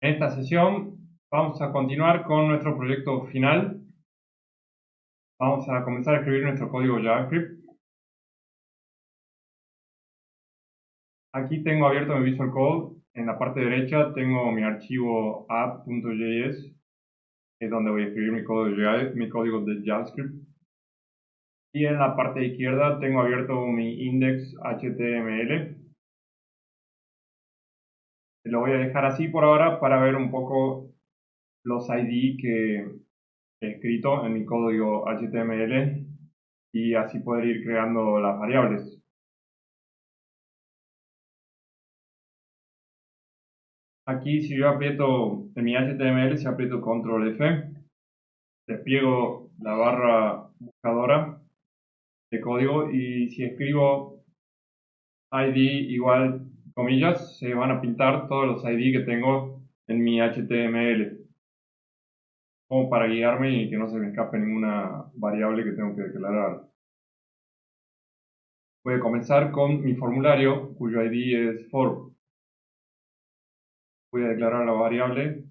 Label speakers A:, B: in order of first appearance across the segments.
A: En esta sesión vamos a continuar con nuestro proyecto final. Vamos a comenzar a escribir nuestro código JavaScript. Aquí tengo abierto mi Visual Code. En la parte derecha tengo mi archivo app.js, que es donde voy a escribir mi código de JavaScript. Y en la parte izquierda tengo abierto mi index.html. Lo voy a dejar así por ahora para ver un poco los ID que he escrito en mi código HTML y así poder ir creando las variables. Aquí si yo aprieto en mi HTML, si aprieto Control F, despliego la barra buscadora de código y si escribo ID igual comillas, se van a pintar todos los ID que tengo en mi HTML, como para guiarme y que no se me escape ninguna variable que tengo que declarar. Voy a comenzar con mi formulario, cuyo ID es form. Voy a declarar la variable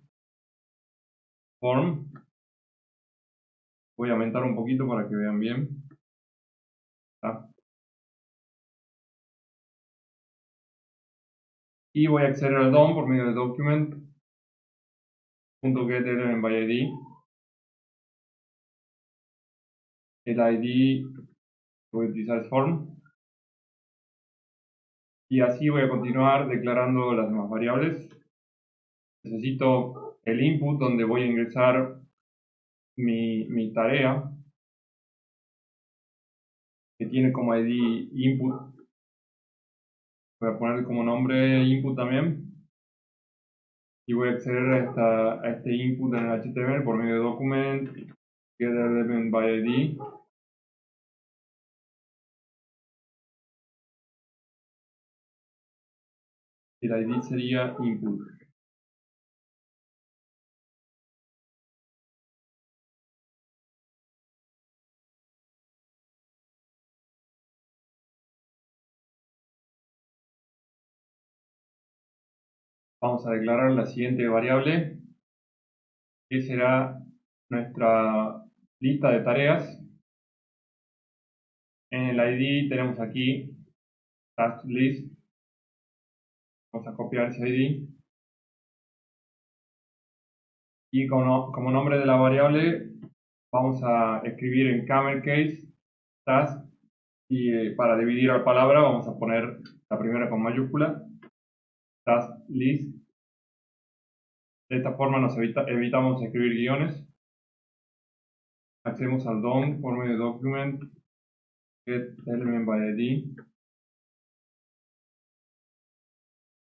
A: form. Voy a aumentar un poquito para que vean bien. ¿Está? Y voy a acceder al DOM por medio de document.getElementById. El ID que voy a utilizar es form. Y así voy a continuar declarando las demás variables. Necesito el input donde voy a ingresar mi tarea, que tiene como ID input. Voy a poner como nombre input también. Y voy a acceder a este input en el HTML por medio de document.getElementById. Y el ID sería input. Vamos a declarar la siguiente variable, que será nuestra lista de tareas. En el ID tenemos aquí task list. Vamos a copiar ese ID. Y como nombre de la variable vamos a escribir en camel case task. Y para dividir la palabra vamos a poner la primera con mayúscula, task list. De esta forma nos evitamos escribir guiones. Accedemos al DOM por medio de document getElementById.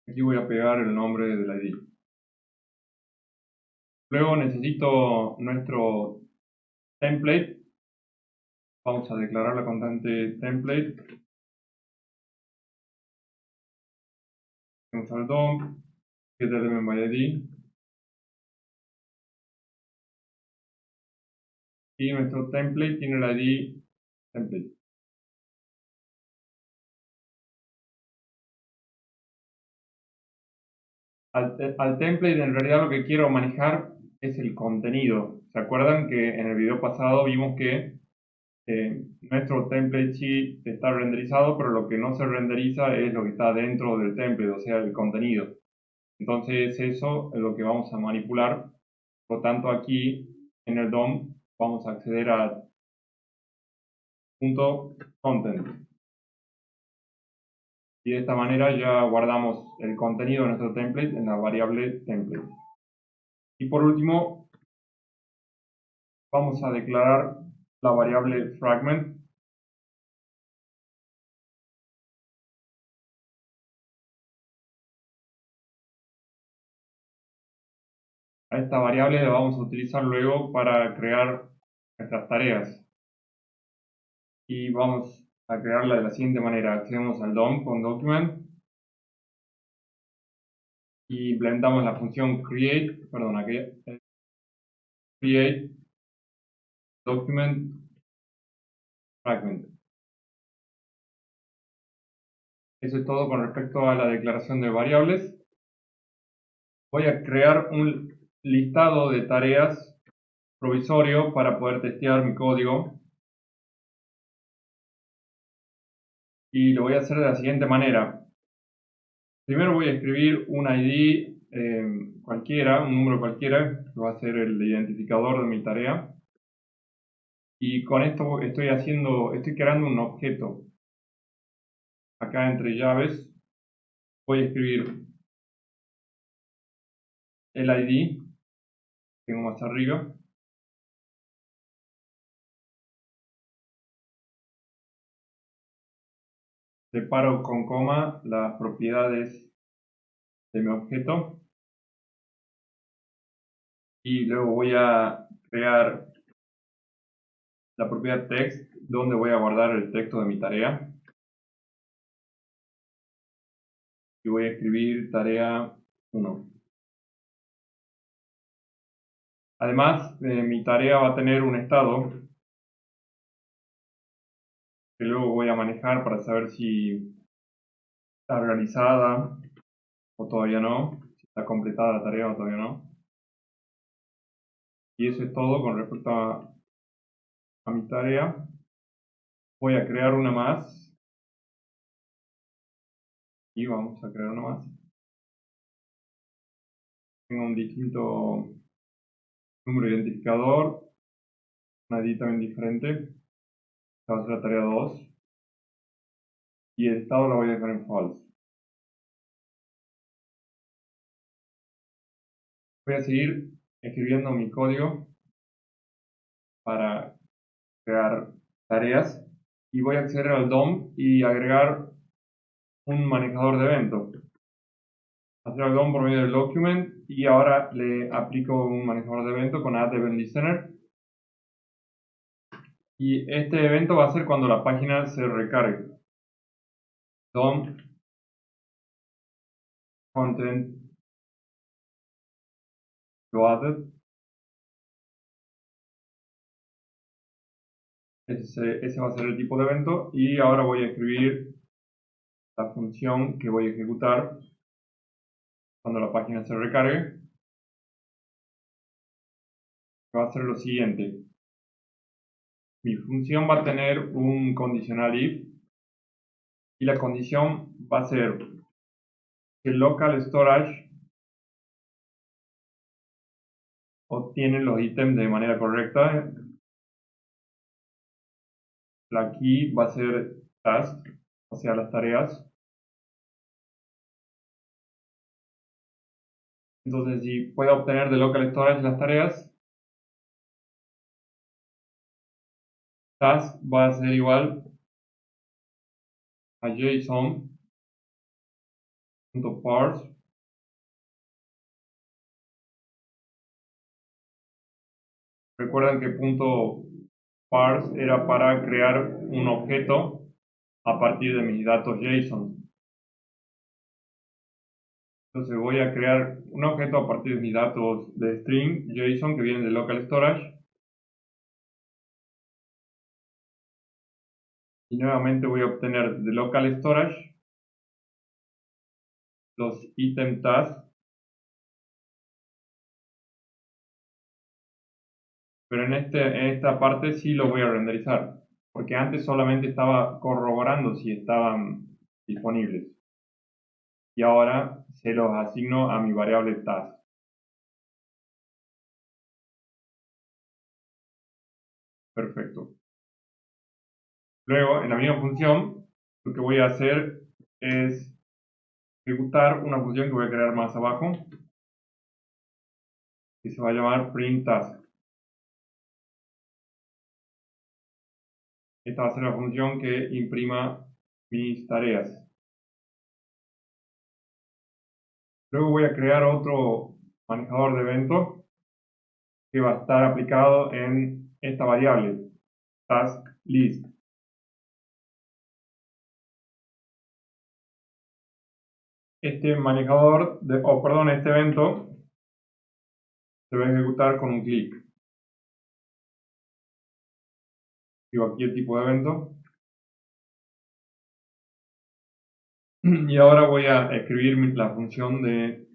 A: Aquí voy a pegar el nombre del ID. Luego necesito nuestro template. Vamos a declarar la constante template. Vamos al DOM, getElementById. Y nuestro template tiene el ID template. Al template en realidad lo que quiero manejar es el contenido. ¿Se acuerdan que en el video pasado vimos que nuestro template sheet está renderizado, pero lo que no se renderiza es lo que está dentro del template, o sea, el contenido? Entonces eso es lo que vamos a manipular. Por lo tanto, aquí en el DOM vamos a acceder a punto content. Y de esta manera ya guardamos el contenido de nuestro template en la variable template. Y por último, vamos a declarar la variable fragment. A esta variable la vamos a utilizar luego para crear nuestras tareas. Y vamos a crearla de la siguiente manera. Accedemos al DOM con document y implementamos la función create document fragment. Eso es todo con respecto a la declaración de variables. voy a crear un listado de tareas provisorio para poder testear mi código. Y lo voy a hacer de la siguiente manera. Primero voy a escribir un ID cualquiera, un número cualquiera, que va a ser el identificador de mi tarea. Y con esto estoy creando un objeto. Acá entre llaves voy a escribir el ID, tengo más arriba. Separo con coma las propiedades de mi objeto. Y luego voy a crear la propiedad text, donde voy a guardar el texto de mi tarea. Y voy a escribir tarea 1. Además, mi tarea va a tener un estado que luego voy a manejar para saber si está realizada o todavía no, si está completada la tarea o todavía no. Y eso es todo con respecto a mi tarea. Voy a crear una más. Y vamos a crear una más. Tengo un distinto número de identificador, una ID también diferente. Esta va a ser la tarea 2. Y el estado lo voy a dejar en false. Voy a seguir escribiendo mi código para crear tareas. Y voy a acceder al DOM y agregar un manejador de eventos. Hacer el DOM por medio del document y ahora le aplico un manejador de evento con add event listener. Y este evento va a ser cuando la página se recargue. DOM content loaded. Ese va a ser el tipo de evento. Y ahora voy a escribir la función que voy a ejecutar cuando la página se recargue. Va a ser lo siguiente. Mi función va a tener un condicional if. Y la condición va a ser que el local storage obtiene los ítems de manera correcta. La key va a ser task, o sea, las tareas. Entonces, si puedo obtener de local storage las tareas, task va a ser igual a json.parse. Recuerden que .parse era para crear un objeto a partir de mis datos JSON. Entonces voy a crear un objeto a partir de mis datos de string JSON que vienen de local storage. Y nuevamente voy a obtener de local storage los item tasks. Pero en esta parte sí lo voy a renderizar. Porque antes solamente estaba corroborando si estaban disponibles. Y ahora se los asigno a mi variable task. Perfecto. Luego, en la misma función, lo que voy a hacer es ejecutar una función que voy a crear más abajo, que se va a llamar print task. Esta va a ser la función que imprima mis tareas. Luego voy a crear otro manejador de eventos que va a estar aplicado en esta variable, task list. Este manejador, este evento se va a ejecutar con un clic. Digo aquí el tipo de evento. Y ahora voy a escribir la función de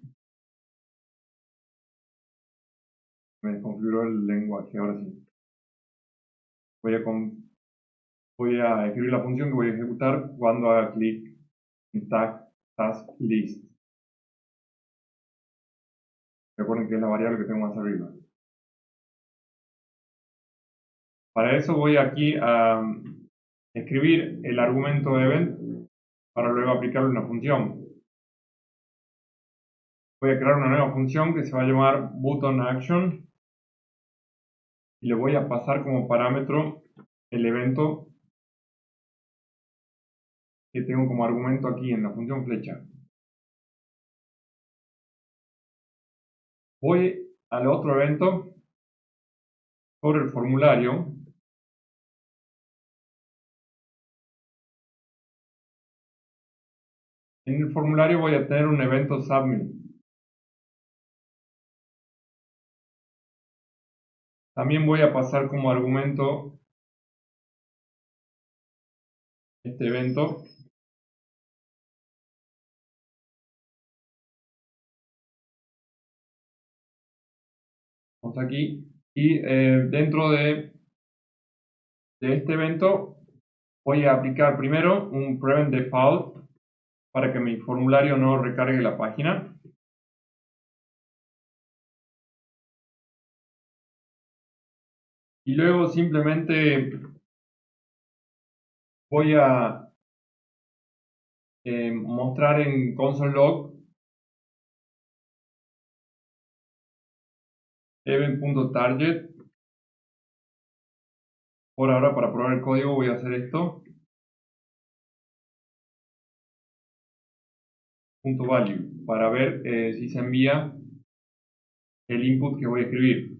A: Me desconfiguró el lenguaje, ahora sí. Voy a escribir la función que voy a ejecutar cuando haga clic en task list. Recuerden que es la variable que tengo más arriba. Para eso voy aquí a escribir el argumento event para luego aplicarle una función. Voy a crear una nueva función que se va a llamar buttonAction y le voy a pasar como parámetro el evento que tengo como argumento aquí en la función flecha. Voy al otro evento sobre el formulario. En el formulario voy a tener un evento submit. También voy a pasar como argumento este evento. Vamos aquí. Y dentro de este evento voy a aplicar primero un prevent default para que mi formulario no recargue la página. Y luego simplemente voy a mostrar en console.log event.target. Por ahora, para probar el código, voy a hacer esto. .value para ver si se envía el input que voy a escribir.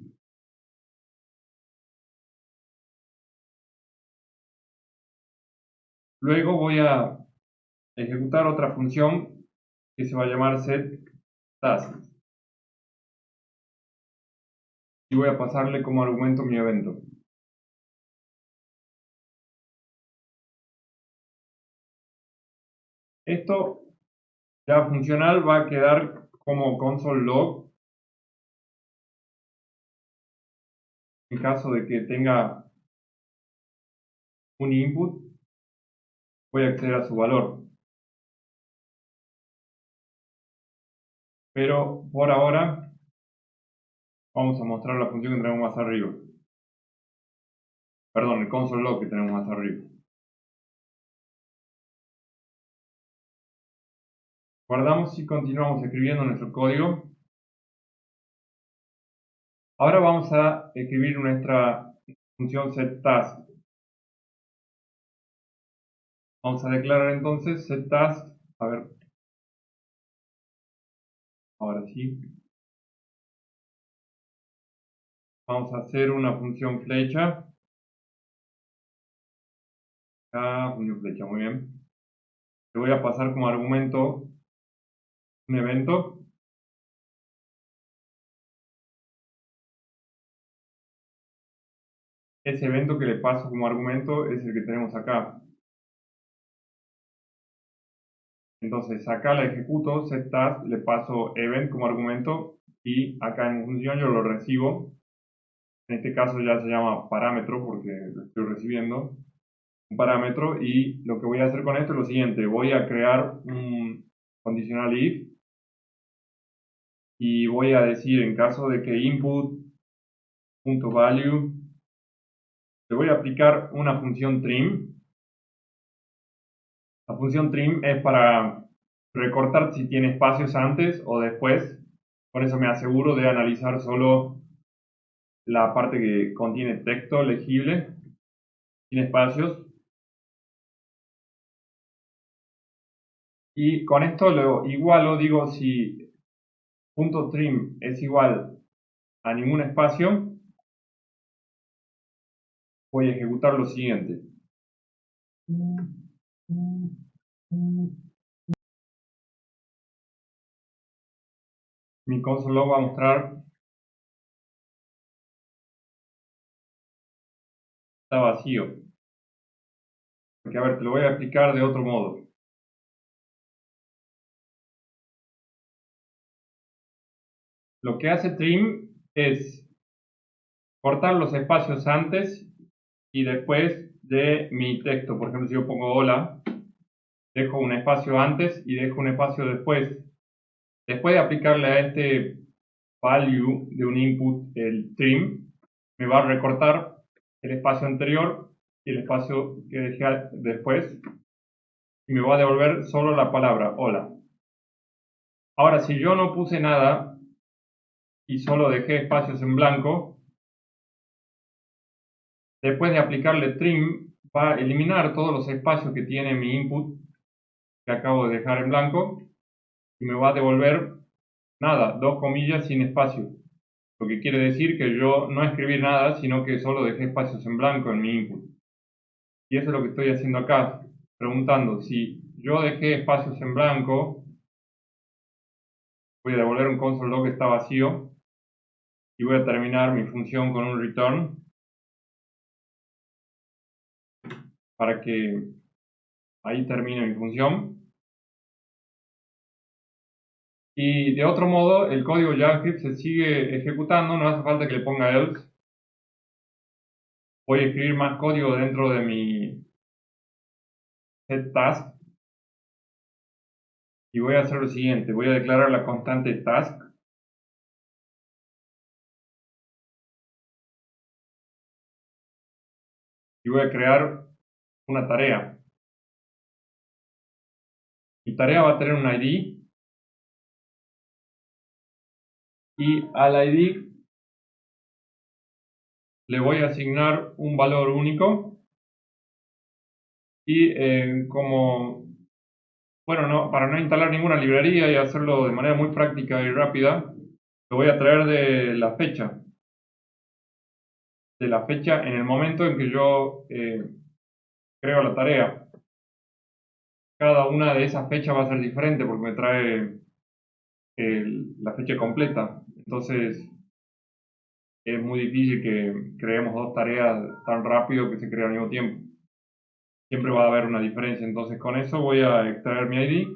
A: Luego voy a ejecutar otra función que se va a llamar setTask y voy a pasarle como argumento mi evento. Esto ya funcional va a quedar como console.log en caso de que tenga un input. Voy a acceder a su valor. Pero por ahora vamos a mostrar la función que tenemos más arriba. Perdón, el console.log que tenemos más arriba. Guardamos y continuamos escribiendo nuestro código. Ahora vamos a escribir nuestra función setTask. Vamos a declarar entonces setTask. A ver, ahora sí. Vamos a hacer una función flecha. Función flecha, muy bien. Le voy a pasar como argumento un evento. Ese evento que le paso como argumento es el que tenemos acá. Entonces acá la ejecuto, setTask, le paso event como argumento y acá en función yo lo recibo. En este caso ya se llama parámetro porque lo estoy recibiendo. Un parámetro y lo que voy a hacer con esto es lo siguiente. Voy a crear un condicional if y voy a decir en caso de que input.value le voy a aplicar una función trim. La función trim es para recortar si tiene espacios antes o después. Por eso me aseguro de analizar solo la parte que contiene texto legible, sin espacios. Y con esto lo igualo, digo, si .trim es igual a ningún espacio, voy a ejecutar lo siguiente. Mi console va a mostrar está vacío. Porque a ver, te lo voy a explicar de otro modo. Lo que hace trim es cortar los espacios antes y después de mi texto. Por ejemplo, si yo pongo hola, dejo un espacio antes y dejo un espacio después. Después de aplicarle a este value de un input, el trim, me va a recortar el espacio anterior y el espacio que dejé después y me va a devolver solo la palabra hola. Ahora, si yo no puse nada y solo dejé espacios en blanco, después de aplicarle trim, va a eliminar todos los espacios que tiene mi input que acabo de dejar en blanco y me va a devolver nada, dos comillas sin espacio. Lo que quiere decir que yo no escribí nada, sino que solo dejé espacios en blanco en mi input. Y eso es lo que estoy haciendo acá, preguntando si yo dejé espacios en blanco, voy a devolver un console log que está vacío y voy a terminar mi función con un return para que ahí termine mi función. Y de otro modo, el código JavaScript se sigue ejecutando, no hace falta que le ponga else. Voy a escribir más código dentro de mi setTask y voy a hacer lo siguiente, voy a declarar la constante task y voy a crear una tarea. Mi tarea va a tener un ID y al ID le voy a asignar un valor único y para no instalar ninguna librería y hacerlo de manera muy práctica y rápida, lo voy a traer de la fecha en el momento en que yo creo la tarea. Cada una de esas fechas va a ser diferente porque me trae la fecha completa. Entonces es muy difícil que creemos dos tareas tan rápido que se crean al mismo tiempo. Siempre va a haber una diferencia. Entonces con eso voy a extraer mi ID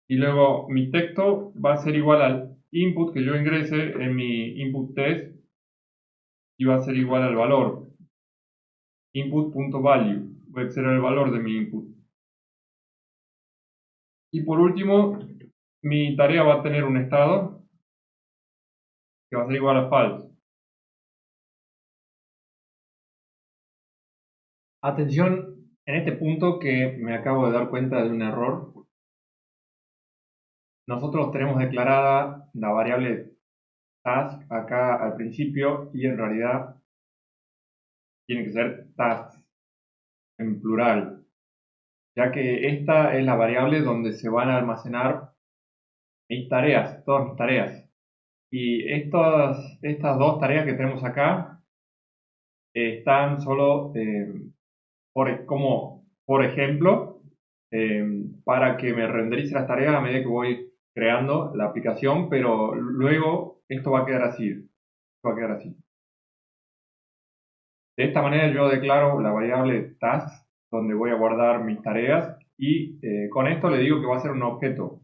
A: y luego mi texto va a ser igual al input que yo ingrese en mi input test y va a ser igual al valor input.value. Voy a extraer el valor de mi input. Y por último, mi tarea va a tener un estado que va a ser igual a false. Atención en este punto que me acabo de dar cuenta de un error. Nosotros tenemos declarada la variable task acá al principio y en realidad tiene que ser tasks en plural, ya que esta es la variable donde se van a almacenar mis tareas, todas mis tareas. Y estas dos tareas que tenemos acá están solo por ejemplo, para que me renderice las tareas a medida que voy creando la aplicación, pero luego esto va a quedar así. Va a quedar así. De esta manera yo declaro la variable tasks, donde voy a guardar mis tareas, y con esto le digo que va a ser un objeto.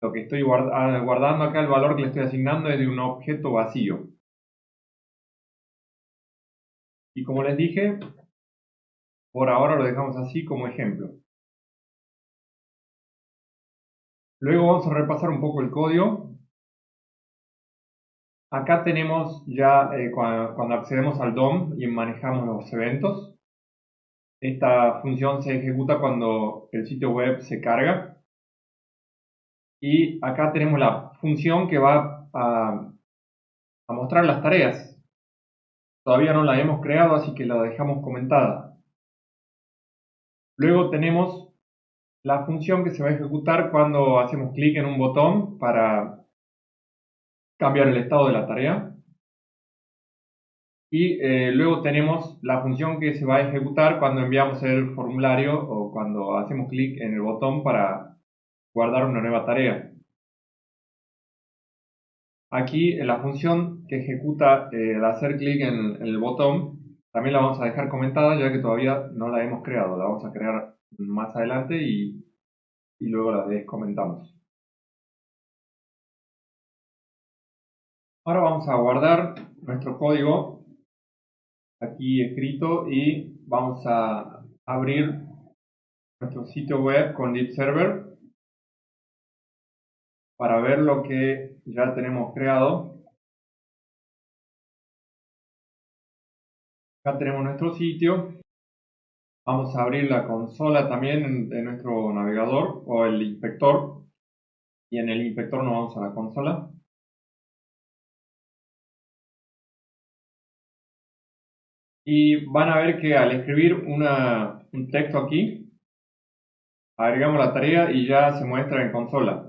A: Lo que estoy guardando acá, el valor que le estoy asignando es de un objeto vacío. Y como les dije, por ahora lo dejamos así como ejemplo. Luego vamos a repasar un poco el código. Acá tenemos ya cuando accedemos al DOM y manejamos los eventos. Esta función se ejecuta cuando el sitio web se carga. Y acá tenemos la función que va a mostrar las tareas. Todavía no la hemos creado, así que la dejamos comentada. Luego tenemos la función que se va a ejecutar cuando hacemos clic en un botón para cambiar el estado de la tarea. Y luego tenemos la función que se va a ejecutar cuando enviamos el formulario o cuando hacemos clic en el botón para guardar una nueva tarea. Aquí en la función que ejecuta al hacer clic en el botón, también la vamos a dejar comentada ya que todavía no la hemos creado. La vamos a crear más adelante y luego la descomentamos. Ahora vamos a guardar nuestro código aquí escrito y vamos a abrir nuestro sitio web con Lead Server para ver lo que ya tenemos creado. Acá tenemos nuestro sitio. Vamos a abrir la consola también de nuestro navegador o el inspector. Y en el inspector nos vamos a la consola. Y van a ver que al escribir un texto aquí, agregamos la tarea y ya se muestra en consola.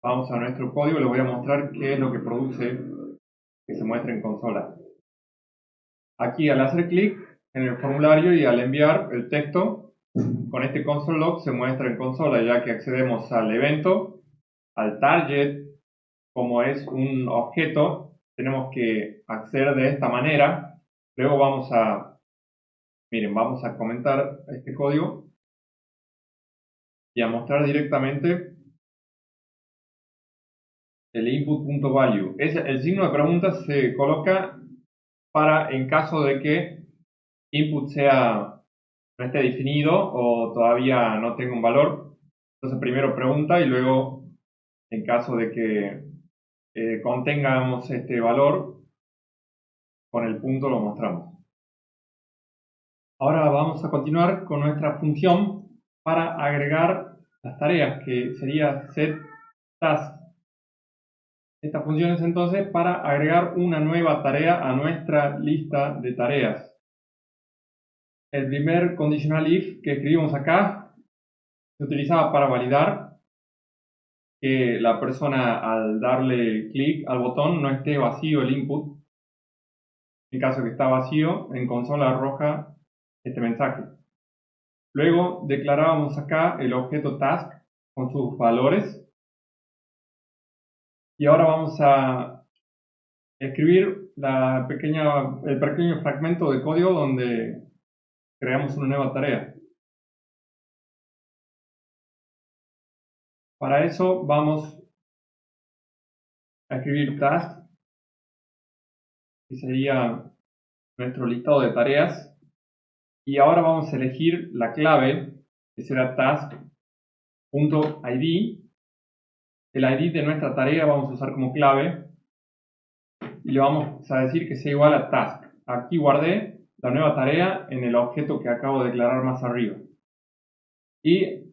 A: Vamos a nuestro código y les voy a mostrar qué es lo que produce que se muestre en consola. Aquí al hacer clic en el formulario y al enviar el texto, con este console log se muestra en consola, ya que accedemos al evento, al target, como es un objeto, tenemos que acceder de esta manera. Luego vamos a comentar este código y a mostrar directamente el input.value. El signo de pregunta se coloca para en caso de que input no esté definido o todavía no tenga un valor. Entonces primero pregunta y luego en caso de que contengamos este valor, con el punto lo mostramos. Ahora vamos a continuar con nuestra función para agregar las tareas, que sería setTask. Esta función es entonces para agregar una nueva tarea a nuestra lista de tareas. El primer conditional if que escribimos acá se utilizaba para validar que la persona al darle clic al botón no esté vacío el input. En caso que está vacío, en consola arroja este mensaje. Luego declarábamos acá el objeto task con sus valores. Y ahora vamos a escribir el pequeño fragmento de código donde creamos una nueva tarea. Para eso vamos a escribir task, que sería nuestro listado de tareas. Y ahora vamos a elegir la clave, que será task.id. El ID de nuestra tarea vamos a usar como clave y le vamos a decir que sea igual a task. Aquí guardé la nueva tarea en el objeto que acabo de declarar más arriba. Y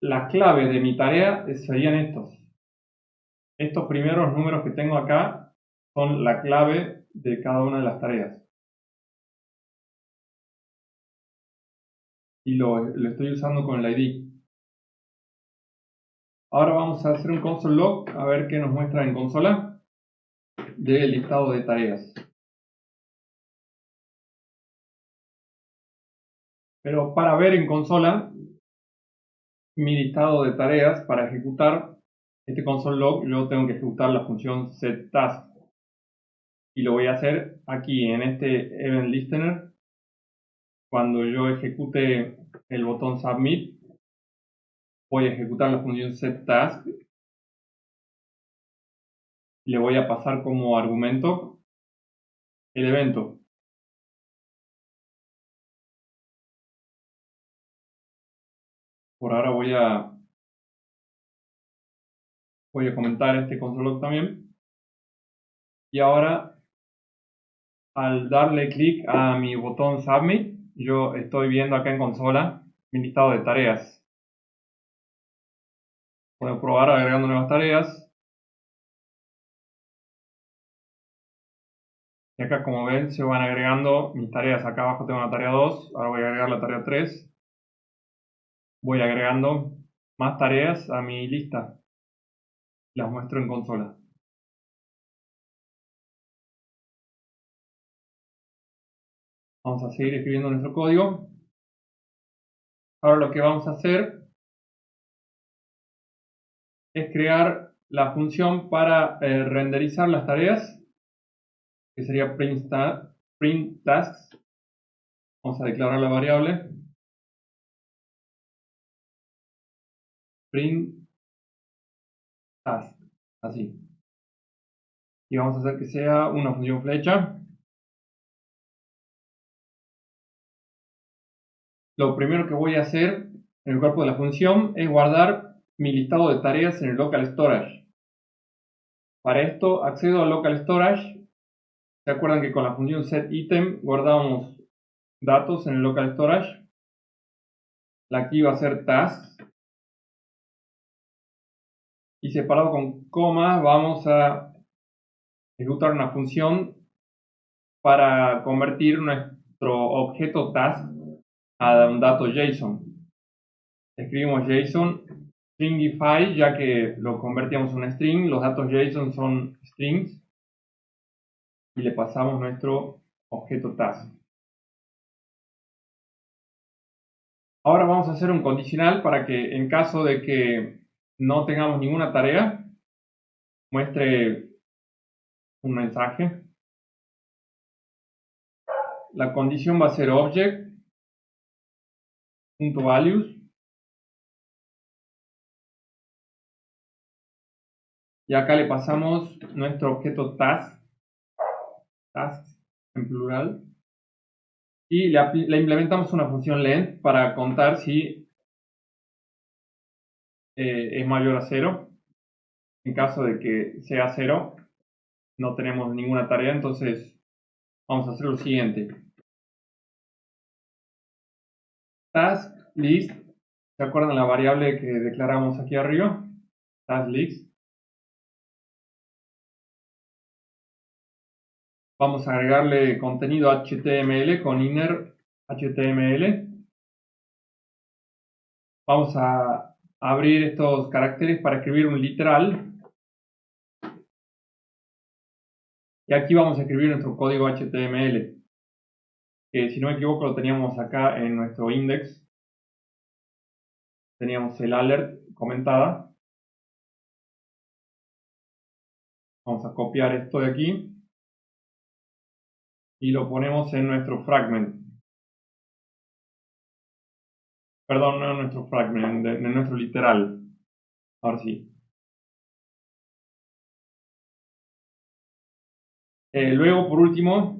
A: la clave de mi tarea serían estos. Estos primeros números que tengo acá son la clave de cada una de las tareas. Y lo estoy usando con el ID. Ahora vamos a hacer un console log a ver qué nos muestra en consola del listado de tareas. Pero para ver en consola mi listado de tareas para ejecutar este console log, yo tengo que ejecutar la función setTask. Y lo voy a hacer aquí en este event listener. Cuando yo ejecute el botón submit, voy a ejecutar la función setTask. Le voy a pasar como argumento el evento. Por ahora voy a comentar este console log también. Y ahora, al darle clic a mi botón submit, yo estoy viendo acá en consola mi listado de tareas. Puedo probar agregando nuevas tareas. Y acá, como ven, se van agregando mis tareas. Acá abajo tengo la tarea 2, ahora voy a agregar la tarea 3. Voy agregando más tareas a mi lista. Las muestro en consola. Vamos a seguir escribiendo nuestro código. Ahora lo que vamos a hacer es crear la función para renderizar las tareas, que sería print tasks. Vamos a declarar la variable print task, así. Y vamos a hacer que sea una función flecha. Lo primero que voy a hacer en el cuerpo de la función es guardar mi listado de tareas en el local storage. Para esto accedo al local storage. ¿Se acuerdan que con la función setItem guardamos datos en el local storage? La key va a ser task. Y separado con comas vamos a ejecutar una función para convertir nuestro objeto task a un dato JSON. Escribimos JSON stringify, ya que lo convertíamos en un string. Los datos JSON son strings. Y le pasamos nuestro objeto task. Ahora vamos a hacer un condicional para que en caso de que no tengamos ninguna tarea, muestre un mensaje. La condición va a ser object.values. Y acá le pasamos nuestro objeto task, tasks en plural. Y le implementamos una función length para contar si es mayor a 0. En caso de que sea 0, no tenemos ninguna tarea, entonces vamos a hacer lo siguiente. Task list, ¿se acuerdan la variable que declaramos aquí arriba? Task list. Vamos a agregarle contenido HTML con inner HTML. Vamos a abrir estos caracteres para escribir un literal. Y aquí vamos a escribir nuestro código HTML. Que si no me equivoco lo teníamos acá en nuestro index. Teníamos el alert comentada. Vamos a copiar esto de aquí. Y lo ponemos en nuestro fragment. Perdón, no en nuestro fragment, en nuestro literal. Ahora sí. Luego, por último,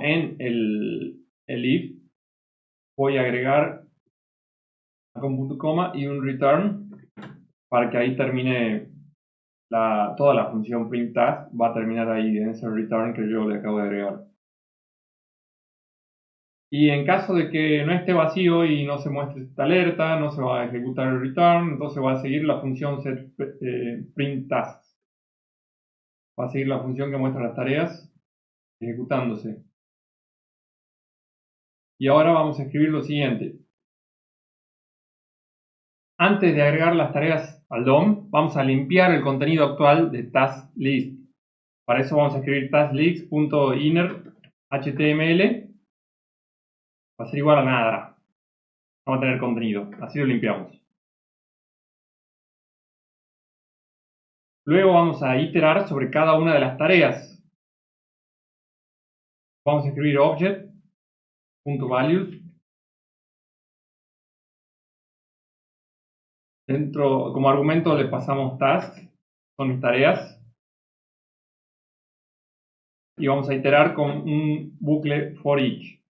A: en el if, voy a agregar un punto coma y un return para que ahí termine toda la función print task. Va a terminar ahí en ese return que yo le acabo de agregar. Y en caso de que no esté vacío y no se muestre esta alerta, no se va a ejecutar el return, entonces va a seguir la función set print tasks. Va a seguir la función que muestra las tareas ejecutándose. Y ahora vamos a escribir lo siguiente. Antes de agregar las tareas al DOM, vamos a limpiar el contenido actual de task list. Para eso vamos a escribir tasklist.inner HTML. Va a ser igual a nada. No va a tener contenido. Así lo limpiamos. Luego vamos a iterar sobre cada una de las tareas. Vamos a escribir object.values. Dentro, como argumento le pasamos tasks, son mis tareas. Y vamos a iterar con un bucle for each.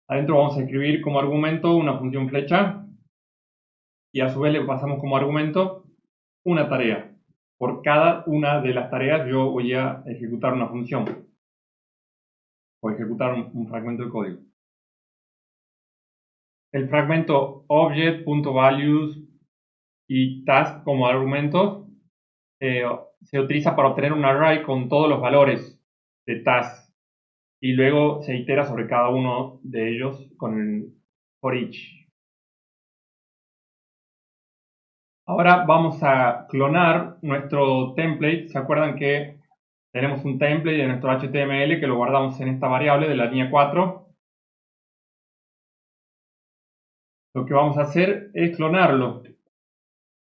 A: Adentro vamos a escribir como argumento una función flecha. Y a su vez le pasamos como argumento una tarea. Por cada una de las tareas yo voy a ejecutar una función. O ejecutar un fragmento de código. El fragmento object.values y task como argumentos se utiliza para obtener un array con todos los valores de task y luego se itera sobre cada uno de ellos con el for each. Ahora vamos a clonar nuestro template. ¿Se acuerdan que tenemos un template de nuestro HTML que lo guardamos en esta variable de la línea 4? Lo que vamos a hacer es clonarlo.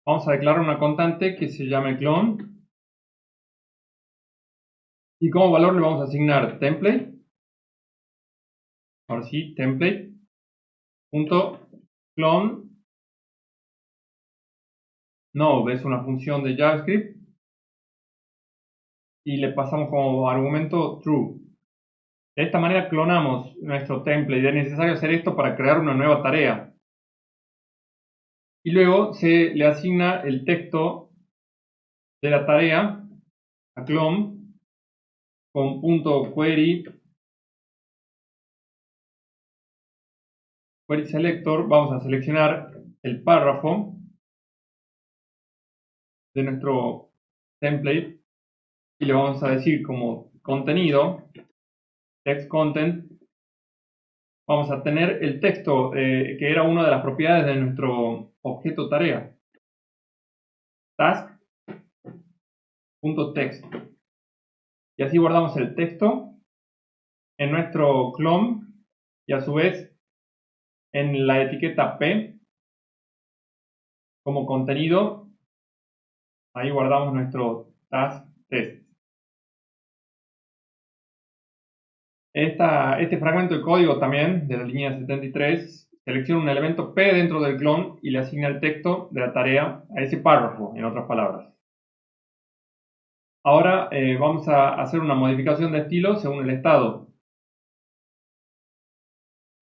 A: Vamos a declarar una constante que se llame clone. Y como valor le vamos a asignar template. Ahora sí, template. punto clone node es una función de JavaScript y le pasamos como argumento true. De esta manera clonamos nuestro template. Es necesario hacer esto para crear una nueva tarea. Y luego se le asigna el texto de la tarea a clone con punto query selector. Vamos a seleccionar el párrafo de nuestro template y le vamos a decir como contenido, text content, vamos a tener el texto que era una de las propiedades de nuestro objeto tarea, task.text, y así guardamos el texto en nuestro clone y a su vez en la etiqueta P como contenido, ahí guardamos nuestro task test. Este fragmento de código también, de la línea 73, selecciona un elemento P dentro del clone y le asigna el texto de la tarea a ese párrafo, en otras palabras. Ahora vamos a hacer una modificación de estilo según el estado.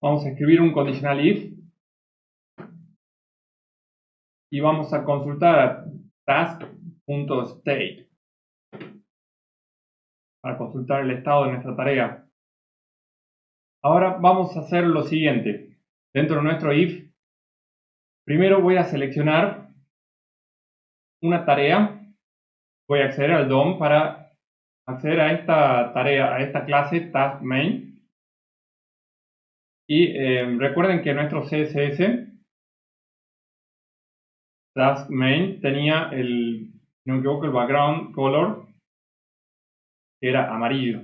A: Vamos a escribir un conditional if y vamos a consultar a task.state para consultar el estado de nuestra tarea. Ahora vamos a hacer lo siguiente. Dentro de nuestro if, primero voy a seleccionar una tarea. Voy a acceder al DOM para acceder a esta tarea, a esta clase task_main. Y recuerden que nuestro CSS task_main tenía si no me equivoco, el background color que era amarillo.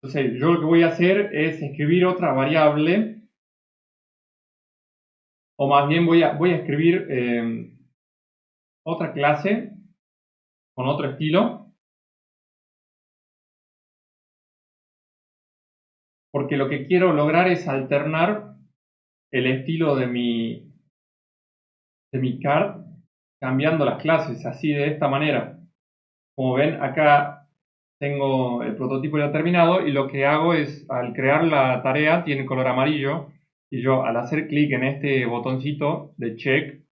A: Entonces yo lo que voy a hacer es escribir otra variable, o más bien voy a escribir otra clase con otro estilo, porque lo que quiero lograr es alternar el estilo de mi card cambiando las clases, así de esta manera. Como ven, acá tengo el prototipo ya terminado y lo que hago es, al crear la tarea, tiene color amarillo, y yo al hacer clic en este botoncito de check,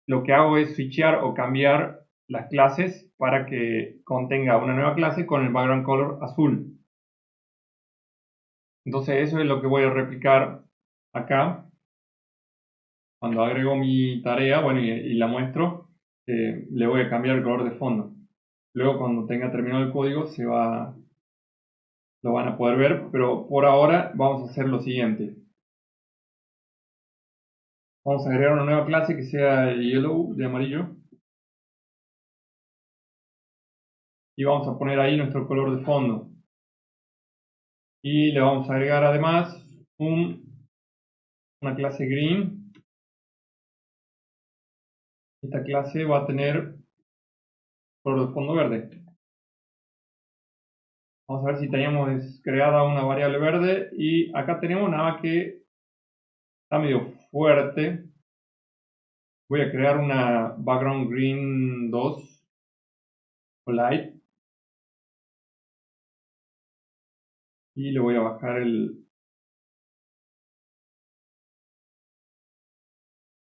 A: lo que hago es switchear o cambiar las clases para que contenga una nueva clase con el background color azul. Entonces eso es lo que voy a replicar acá. Cuando agrego mi tarea, bueno, y la muestro, le voy a cambiar el color de fondo. Luego cuando tenga terminado el código lo van a poder ver, pero por ahora vamos a hacer lo siguiente. Vamos a agregar una nueva clase que sea yellow, de amarillo. Y vamos a poner ahí nuestro color de fondo. Y le vamos a agregar además una clase green. Esta clase va a tener color de fondo verde. Vamos a ver si teníamos creada una variable verde. Y acá tenemos nada que está medio fuerte. Voy a crear una background green 2 o light. Y le voy a bajar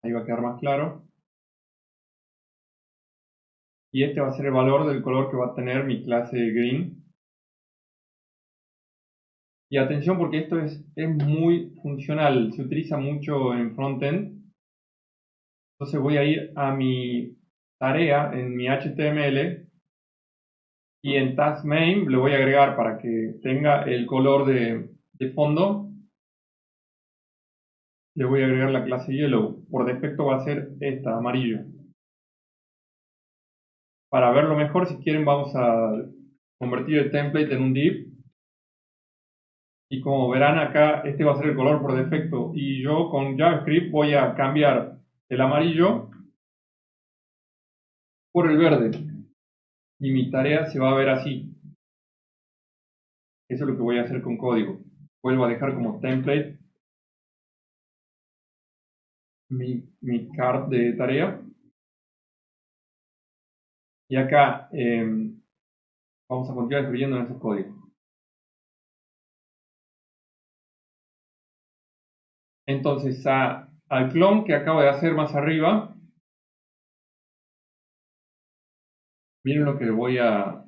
A: ahí va a quedar más claro. Y este va a ser el valor del color que va a tener mi clase green. Y atención porque esto es muy funcional, se utiliza mucho en frontend. Entonces voy a ir a mi tarea en mi HTML y en task main le voy a agregar para que tenga el color de fondo. Le voy a agregar la clase yellow. Por defecto va a ser esta, amarillo. Para verlo mejor, si quieren, vamos a convertir el template en un div. Y como verán acá, este va a ser el color por defecto. Y yo con JavaScript voy a cambiar el amarillo por el verde. Y mi tarea se va a ver así. Eso es lo que voy a hacer con código. Vuelvo a dejar como template mi card de tarea. Y acá vamos a continuar escribiendo en ese código. Entonces, al clon que acabo de hacer más arriba, miren lo que voy a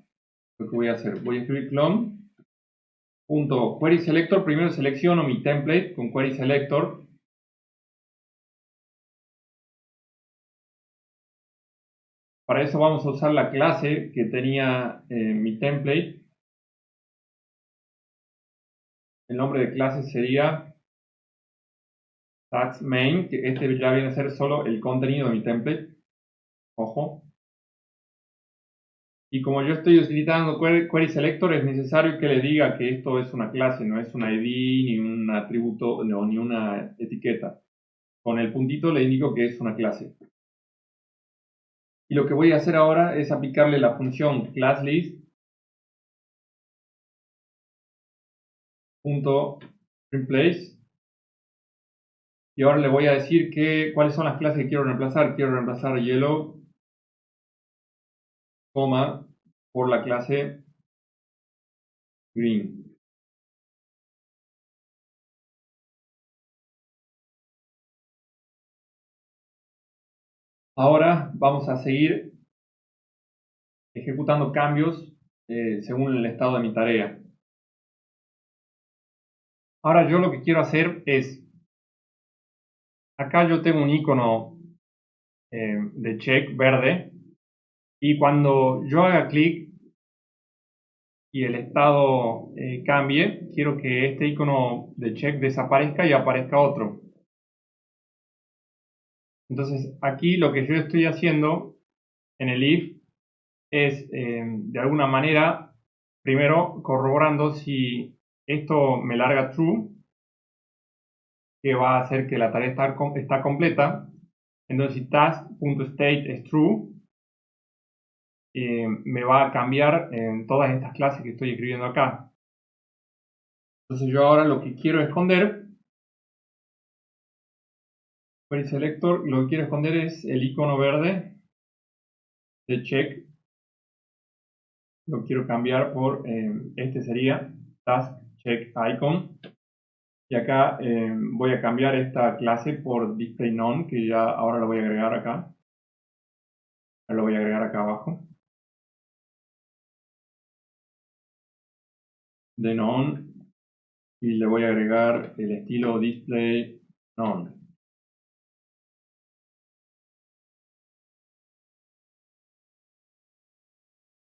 A: hacer. Voy a escribir clone.querySelector. Primero selecciono mi template con querySelector. Para eso vamos a usar la clase que tenía mi template. El nombre de clase sería tagsMain, que este ya viene a ser solo el contenido de mi template. Ojo. Y como yo estoy utilizando querySelector, es necesario que le diga que esto es una clase, no es un ID, ni un atributo, no, ni una etiqueta. Con el puntito le indico que es una clase. Y lo que voy a hacer ahora es aplicarle la función classList.replace. Y ahora le voy a decir cuáles son las clases que quiero reemplazar. Quiero reemplazar yellow, por la clase green. Ahora vamos a seguir ejecutando cambios según el estado de mi tarea. Ahora yo lo que quiero hacer es, acá yo tengo un icono de check verde, y cuando yo haga clic y el estado cambie, quiero que este icono de check desaparezca y aparezca otro. Entonces aquí lo que yo estoy haciendo en el if es de alguna manera primero corroborando si esto me larga true, que va a hacer que la tarea está completa. Entonces si task.state es true, me va a cambiar en todas estas clases que estoy escribiendo acá. Entonces yo ahora lo que quiero esconder, querySelector, lo que quiero esconder es el icono verde de check. Lo quiero cambiar por, este sería task check icon. Y acá voy a cambiar esta clase por displayNone, que ya ahora lo voy a agregar acá. Lo voy a agregar acá abajo. De none. Y le voy a agregar el estilo displayNone.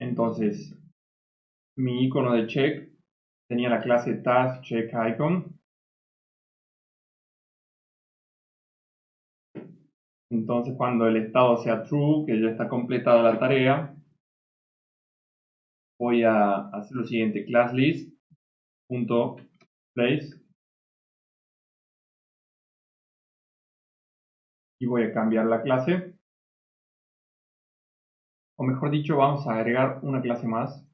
A: Entonces, mi icono de check tenía la clase task check icon. Entonces, cuando el estado sea true, que ya está completada la tarea, voy a hacer lo siguiente: classList.place, y voy a cambiar la clase, o mejor dicho, vamos a agregar una clase más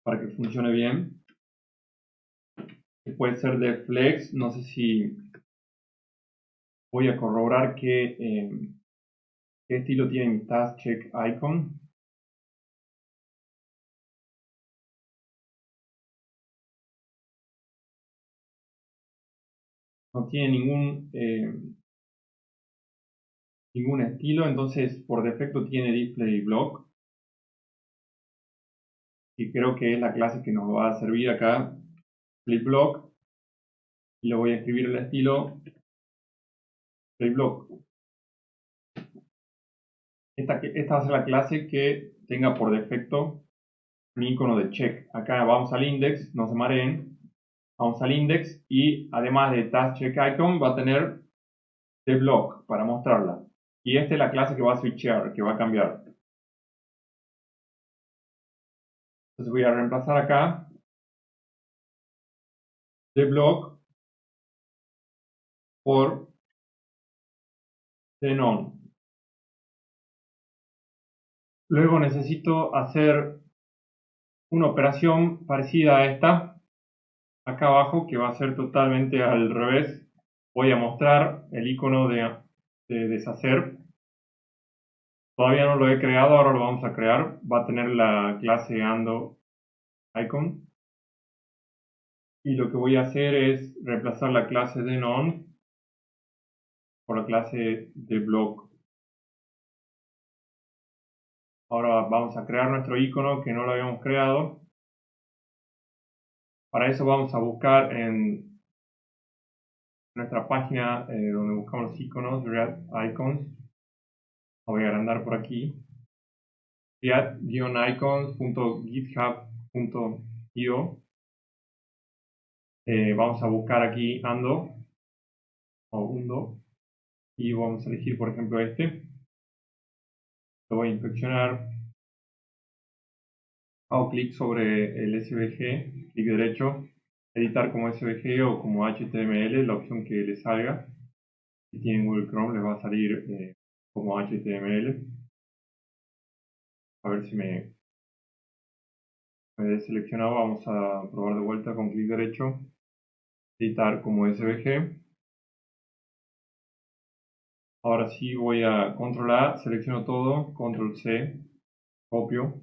A: para que funcione bien. Que puede ser de flex. No sé si voy a corroborar qué estilo tiene mi task check icon. No tiene ningún estilo, entonces por defecto tiene display block, y creo que es la clase que nos va a servir acá, display y lo voy a escribir el estilo display. Esta va a ser la clase que tenga por defecto mi icono de check. Acá vamos al index, no se mareen, vamos al index, y además de task check icon va a tener the block para mostrarla. Y esta es la clase que va a switchear, que va a cambiar. Entonces voy a reemplazar acá the block por the none. Luego necesito hacer una operación parecida a esta acá abajo, que va a ser totalmente al revés. Voy a mostrar el icono de deshacer. Todavía no lo he creado, ahora lo vamos a crear. Va a tener la clase ando icon. Y lo que voy a hacer es reemplazar la clase de none por la clase de block. Ahora vamos a crear nuestro icono que no lo habíamos creado. Para eso vamos a buscar en nuestra página donde buscamos los iconos, React Icons. Lo voy a agrandar por aquí. react-icons.github.io. Vamos a buscar aquí ando o undo y vamos a elegir por ejemplo este. Lo voy a inspeccionar. Hago clic sobre el SVG, clic derecho, editar como SVG o como HTML, la opción que le salga. Si tienen Google Chrome les va a salir como HTML. A ver si me he seleccionado. Vamos a probar de vuelta con clic derecho, editar como SVG. Ahora sí voy a Control A, selecciono todo, Control C, copio.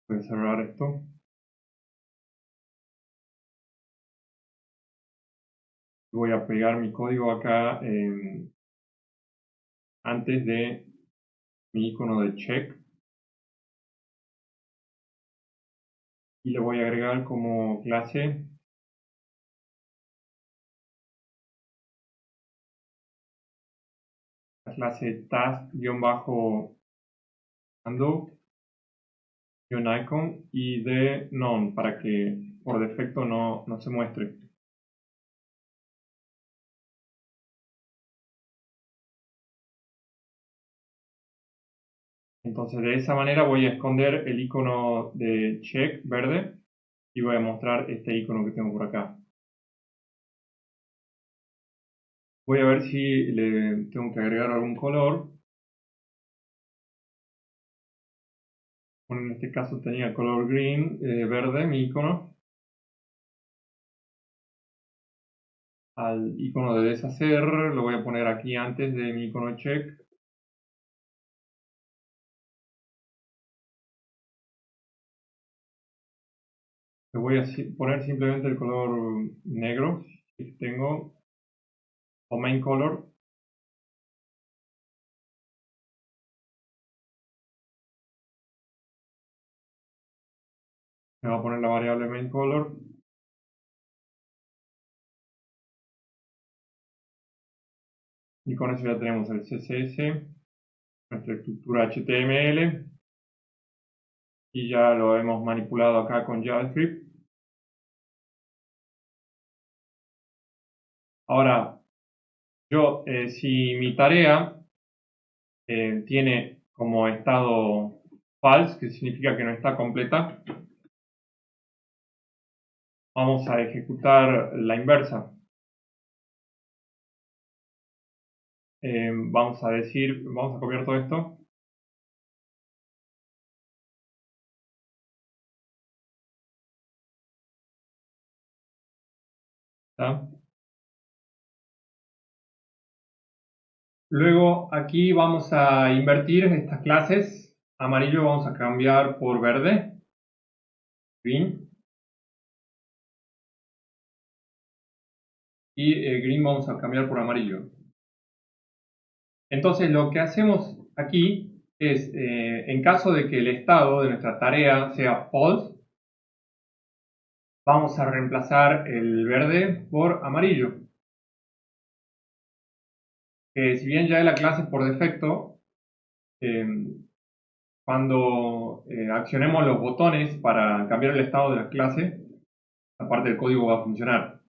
A: Voy a cerrar esto. Voy a pegar mi código acá antes de mi icono de check. Y le voy a agregar como clase la clase task-ando-icon y de none para que por defecto no se muestre. Entonces de esa manera voy a esconder el icono de check verde y voy a mostrar este icono que tengo por acá. Voy a ver si le tengo que agregar algún color. Bueno, en este caso tenía color green, verde, mi icono. Al icono de deshacer lo voy a poner aquí antes de mi icono check. Le voy a poner simplemente el color negro que tengo, o main color. Me va a poner la variable main color. Y con eso ya tenemos el CSS, nuestra estructura HTML. Y ya lo hemos manipulado acá con JavaScript. Ahora, si mi tarea tiene como estado false, que significa que no está completa, vamos a ejecutar la inversa. Vamos a copiar todo esto. ¿Está? Luego aquí vamos a invertir estas clases. Amarillo vamos a cambiar por verde. Green. Y green vamos a cambiar por amarillo. Entonces lo que hacemos aquí es, en caso de que el estado de nuestra tarea sea false, vamos a reemplazar el verde por amarillo. Si bien ya es la clase por defecto, cuando accionemos los botones para cambiar el estado de la clase, la parte del código va a funcionar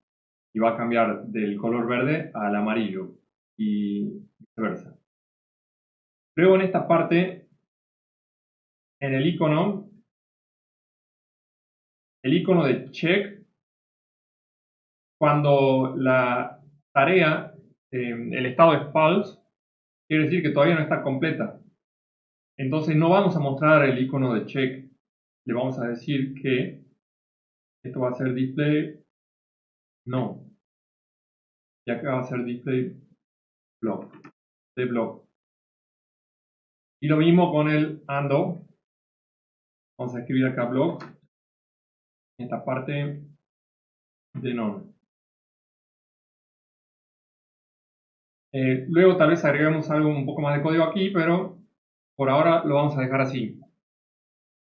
A: y va a cambiar del color verde al amarillo y viceversa. Luego en esta parte, en el icono de check, cuando la tarea, el estado es false, quiere decir que todavía no está completa. Entonces no vamos a mostrar el icono de check. Le vamos a decir que esto va a ser display no. Y acá va a ser display block. De block. Y lo mismo con el ando. Vamos a escribir acá block. En esta parte de none. Luego tal vez agreguemos algo un poco más de código aquí, pero por ahora lo vamos a dejar así.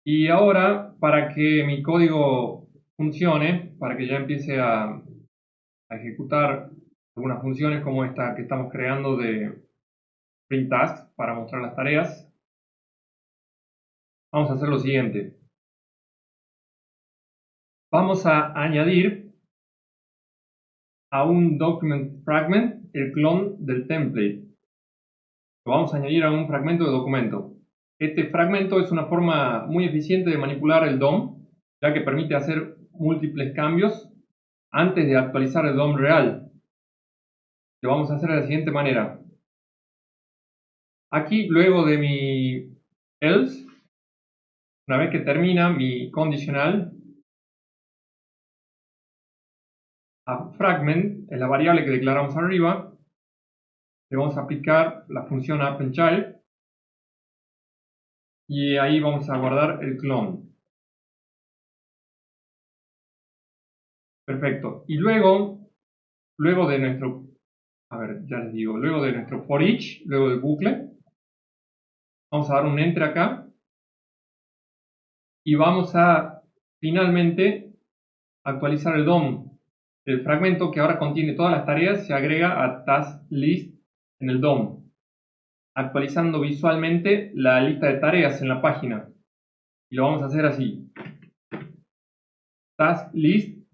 A: Y ahora, para que mi código funcione, para que ya empiece a ejecutar algunas funciones como esta que estamos creando de print tasks para mostrar las tareas, vamos a hacer lo siguiente. Vamos a añadir a un document fragment el clon del template. Lo vamos a añadir a un fragmento de documento. Este fragmento es una forma muy eficiente de manipular el DOM, ya que permite hacer múltiples cambios antes de actualizar el DOM real. Lo vamos a hacer de la siguiente manera. Aquí, luego de mi else, una vez que termina mi condicional, a fragment, es la variable que declaramos arriba, le vamos a aplicar la función appendChild y ahí vamos a guardar el clon. Perfecto. Y luego de nuestro, a ver, ya les digo, luego de nuestro for each, luego del bucle, vamos a dar un enter acá y vamos a finalmente actualizar el DOM. El fragmento que ahora contiene todas las tareas se agrega a task list en el DOM, actualizando visualmente la lista de tareas en la página. Y lo vamos a hacer así. Task list.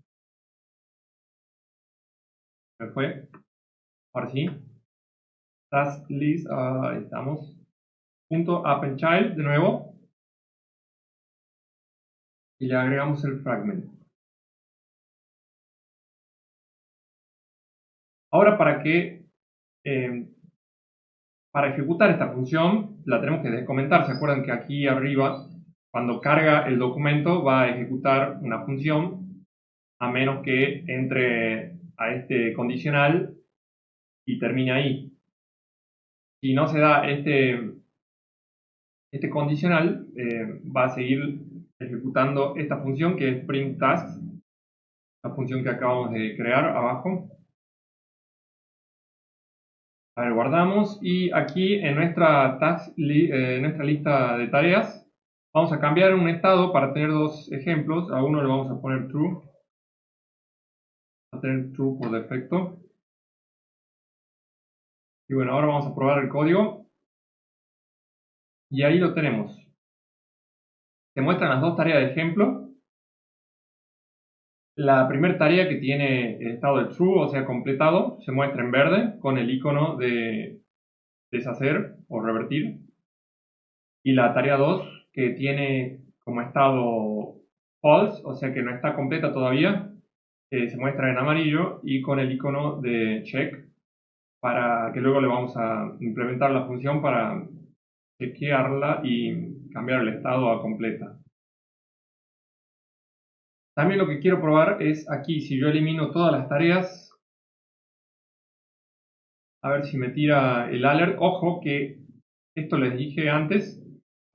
A: ¿Me fue? Ahora sí. Task list. Ahí estamos. Punto appendChild de nuevo. Y le agregamos el fragment. Ahora para ejecutar esta función la tenemos que descomentar. ¿Se acuerdan que aquí arriba, cuando carga el documento, va a ejecutar una función a menos que entre a este condicional y termine ahí? Si no se da este condicional, va a seguir ejecutando esta función que es print tasks, la función que acabamos de crear abajo. A ver, guardamos y aquí en nuestra nuestra lista de tareas vamos a cambiar un estado para tener dos ejemplos. A uno le vamos a poner true, va a tener true por defecto. Y bueno, ahora vamos a probar el código y ahí lo tenemos. Se muestran las dos tareas de ejemplo. La primera tarea, que tiene el estado de true, o sea completado, se muestra en verde con el icono de deshacer o revertir. Y la tarea 2, que tiene como estado false, o sea que no está completa todavía, se muestra en amarillo y con el icono de check, para que luego le vamos a implementar la función para chequearla y cambiar el estado a completa. También lo que quiero probar es aquí, si yo elimino todas las tareas, a ver si me tira el alert. Ojo que esto les dije antes,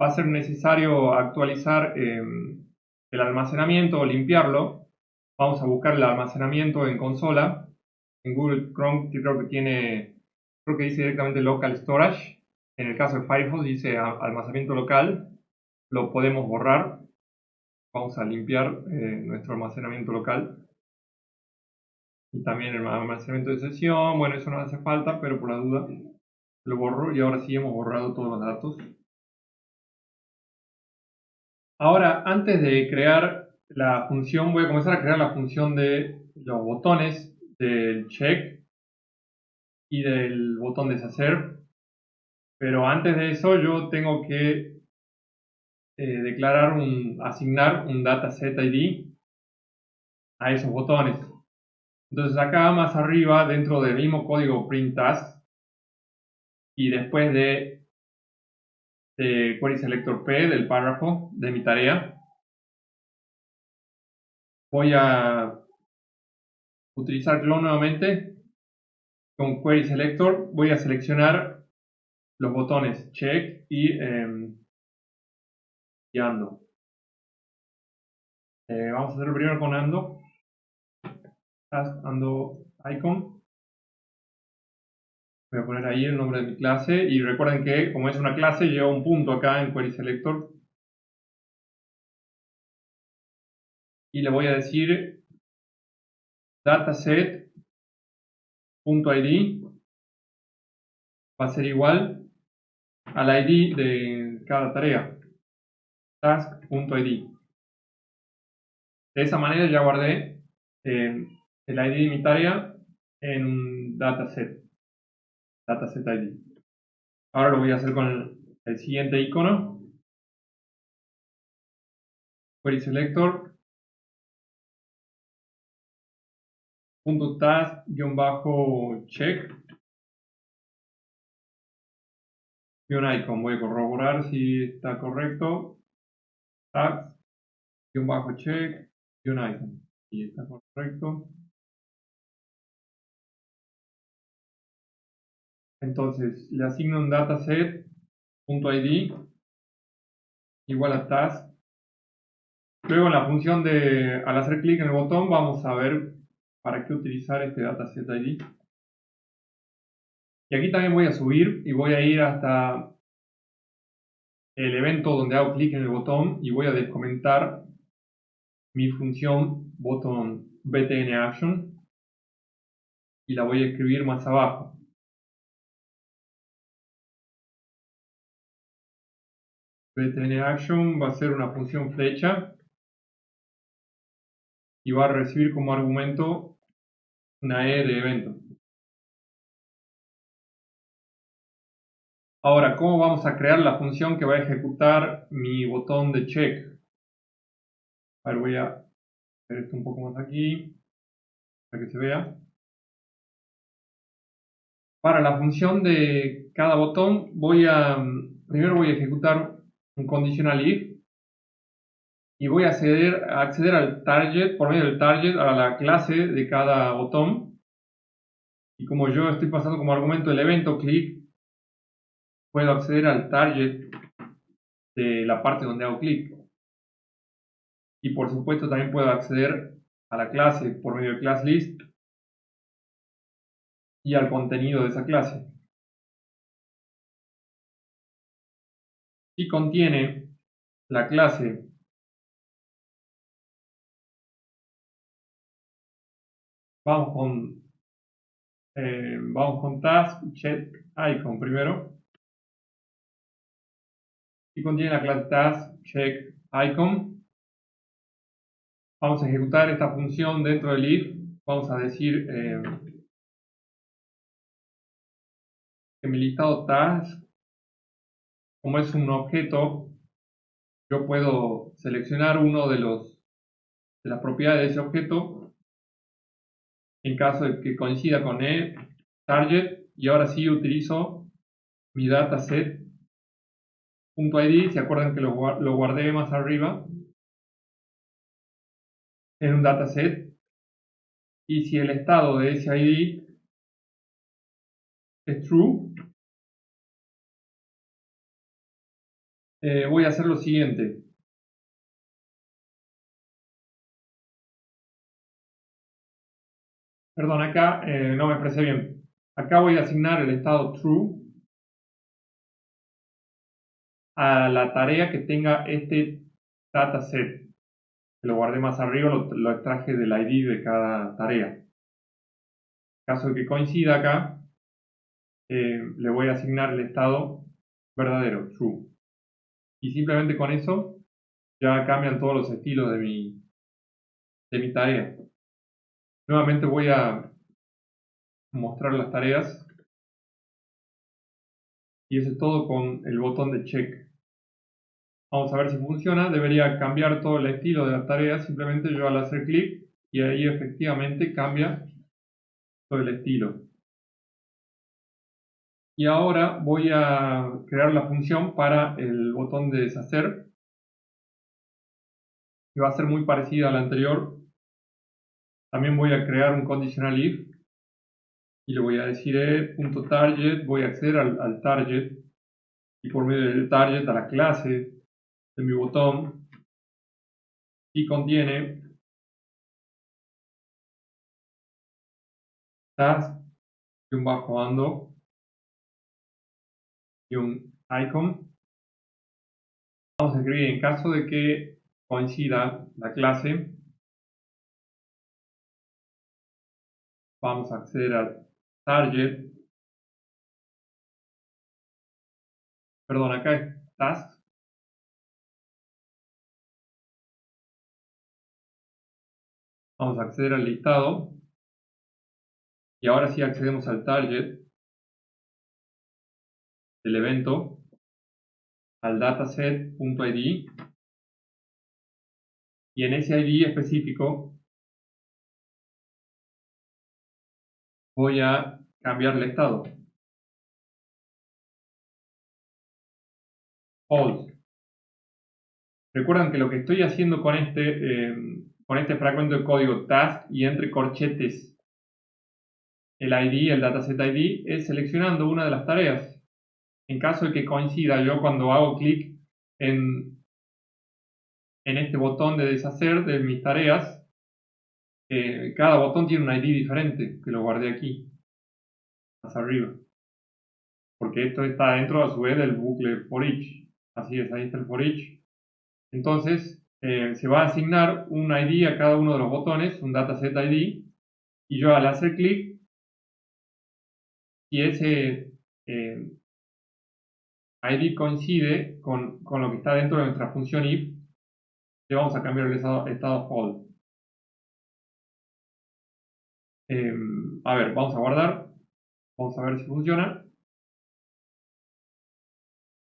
A: va a ser necesario actualizar el almacenamiento o limpiarlo. Vamos a buscar el almacenamiento en consola. En Google Chrome creo que dice directamente local storage. En el caso de Firefox dice almacenamiento local. Lo podemos borrar. Vamos a limpiar nuestro almacenamiento local. Y también el almacenamiento de sesión. Bueno, eso no hace falta, pero por la duda lo borro. Y ahora sí hemos borrado todos los datos. Ahora, antes de crear la función, voy a comenzar a crear la función de los botones del check y del botón deshacer. Pero antes de eso, yo tengo que asignar un dataset ID a esos botones. Entonces acá más arriba, dentro del mismo código print task, y después de de Query Selector P del párrafo de mi tarea. Voy a utilizar clone nuevamente. Con Query Selector voy a seleccionar los botones check y ando. Vamos a hacerlo primero con ando. Task ando icon. Voy a poner ahí el nombre de mi clase y recuerden que como es una clase lleva un punto acá en Query Selector y le voy a decir dataset.id va a ser igual al ID de cada tarea, task.id. De esa manera ya guardé el ID de mi tarea en un dataset ID. Ahora lo voy a hacer con el siguiente icono, Query Selector, .task-check y un icon. Voy a corroborar si está correcto. Task-check y un icon. Y está correcto. Entonces le asigno un dataset.id igual a task. Luego en la función al hacer clic en el botón, vamos a ver para qué utilizar este dataset ID. Y aquí también voy a subir y voy a ir hasta el evento donde hago clic en el botón y voy a descomentar mi función botón btnaction y la voy a escribir más abajo. btnaction va a ser una función flecha y va a recibir como argumento una E de evento. Ahora, ¿cómo vamos a crear la función que va a ejecutar mi botón de check? A ver, voy a hacer esto un poco más aquí para que se vea. Para la función de cada botón primero voy a ejecutar un conditional if y voy a acceder al target, por medio del target, a la clase de cada botón. Y como yo estoy pasando como argumento el evento click, puedo acceder al target de la parte donde hago clic. Y por supuesto también puedo acceder a la clase por medio de class list y al contenido de esa clase. Si contiene la clase vamos con task check icon primero. Si contiene la clase task check icon, vamos a ejecutar esta función dentro del if. Vamos a decir que mi listado task, como es un objeto, yo puedo seleccionar uno de las propiedades de ese objeto en caso de que coincida con el target, y ahora sí utilizo mi dataset.id. ¿Se acuerdan que lo guardé más arriba en un dataset? Y si el estado de ese ID es true, voy a hacer lo siguiente. Perdón, acá no me expresé bien. Acá voy a asignar el estado true a la tarea que tenga este dataset. Lo guardé más arriba, lo extraje del ID de cada tarea. En caso de que coincida acá, le voy a asignar el estado verdadero, true. Y simplemente con eso ya cambian todos los estilos de mi tarea. Nuevamente voy a mostrar las tareas. Y eso es todo con el botón de check. Vamos a ver si funciona. Debería cambiar todo el estilo de la tarea. Simplemente yo al hacer clic y ahí efectivamente cambia todo el estilo. Y ahora voy a crear la función para el botón de deshacer, que va a ser muy parecida a la anterior. También voy a crear un conditional if y le voy a decir target, voy a acceder al target y por medio del target a la clase de mi botón y contiene task-ando y un icon. Vamos a escribir en caso de que coincida la clase, vamos a acceder al target, perdón, acá es task, vamos a acceder al listado y ahora sí accedemos al target del evento, al dataset.id y en ese ID específico voy a cambiar el estado, false. Recuerdan que lo que estoy haciendo con este fragmento de código task y entre corchetes el ID, el dataset ID, es seleccionando una de las tareas. En caso de que coincida, yo cuando hago clic en, en este botón de deshacer de mis tareas, cada botón tiene un ID diferente, que lo guardé aquí, más arriba. Porque esto está dentro a su vez del bucle for each. Así es, ahí está el for each. Entonces, se va a asignar un ID a cada uno de los botones, un dataset ID, y yo al hacer clic, si ese ID coincide con lo que está dentro de nuestra función if, le vamos a cambiar el estado false. A ver, vamos a guardar, vamos a ver si funciona.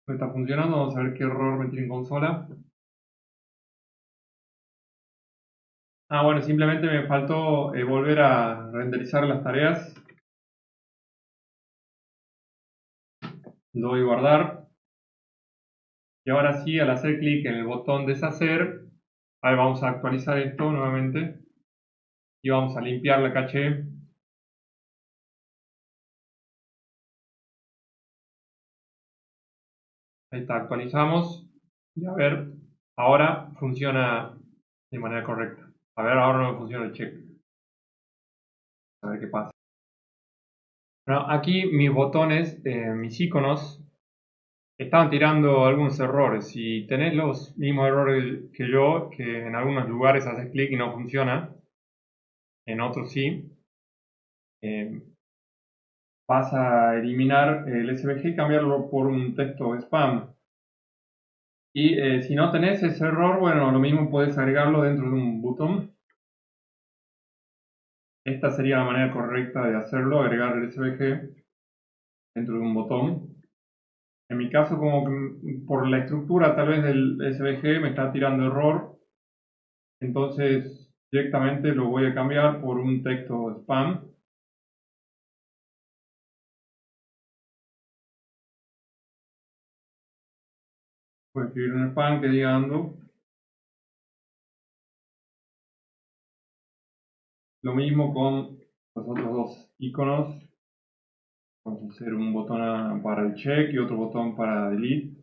A: No está funcionando, vamos a ver qué error me tiene en consola. Bueno, simplemente me faltó volver a renderizar las tareas. Lo doy guardar. Y ahora sí, al hacer clic en el botón deshacer, ahí vamos a actualizar esto nuevamente. Y vamos a limpiar la caché. Ahí está, actualizamos. Y a ver, ahora funciona de manera correcta. A ver, ahora no funciona el check. A ver qué pasa. Bueno, aquí mis botones, mis iconos, estaban tirando algunos errores. Si tenés los mismos errores que yo, que en algunos lugares haces clic y no funciona, en otros sí, eh, vas a eliminar el SVG y cambiarlo por un texto spam. Y si no tenés ese error, bueno, lo mismo puedes agregarlo dentro de un botón. Esta sería la manera correcta de hacerlo, agregar el SVG dentro de un botón. En mi caso, como que por la estructura tal vez del SVG me está tirando error, entonces directamente lo voy a cambiar por un texto spam. Voy a escribir un spam que diga ando. Lo mismo con los otros dos iconos. Vamos a hacer un botón para el check y otro botón para delete.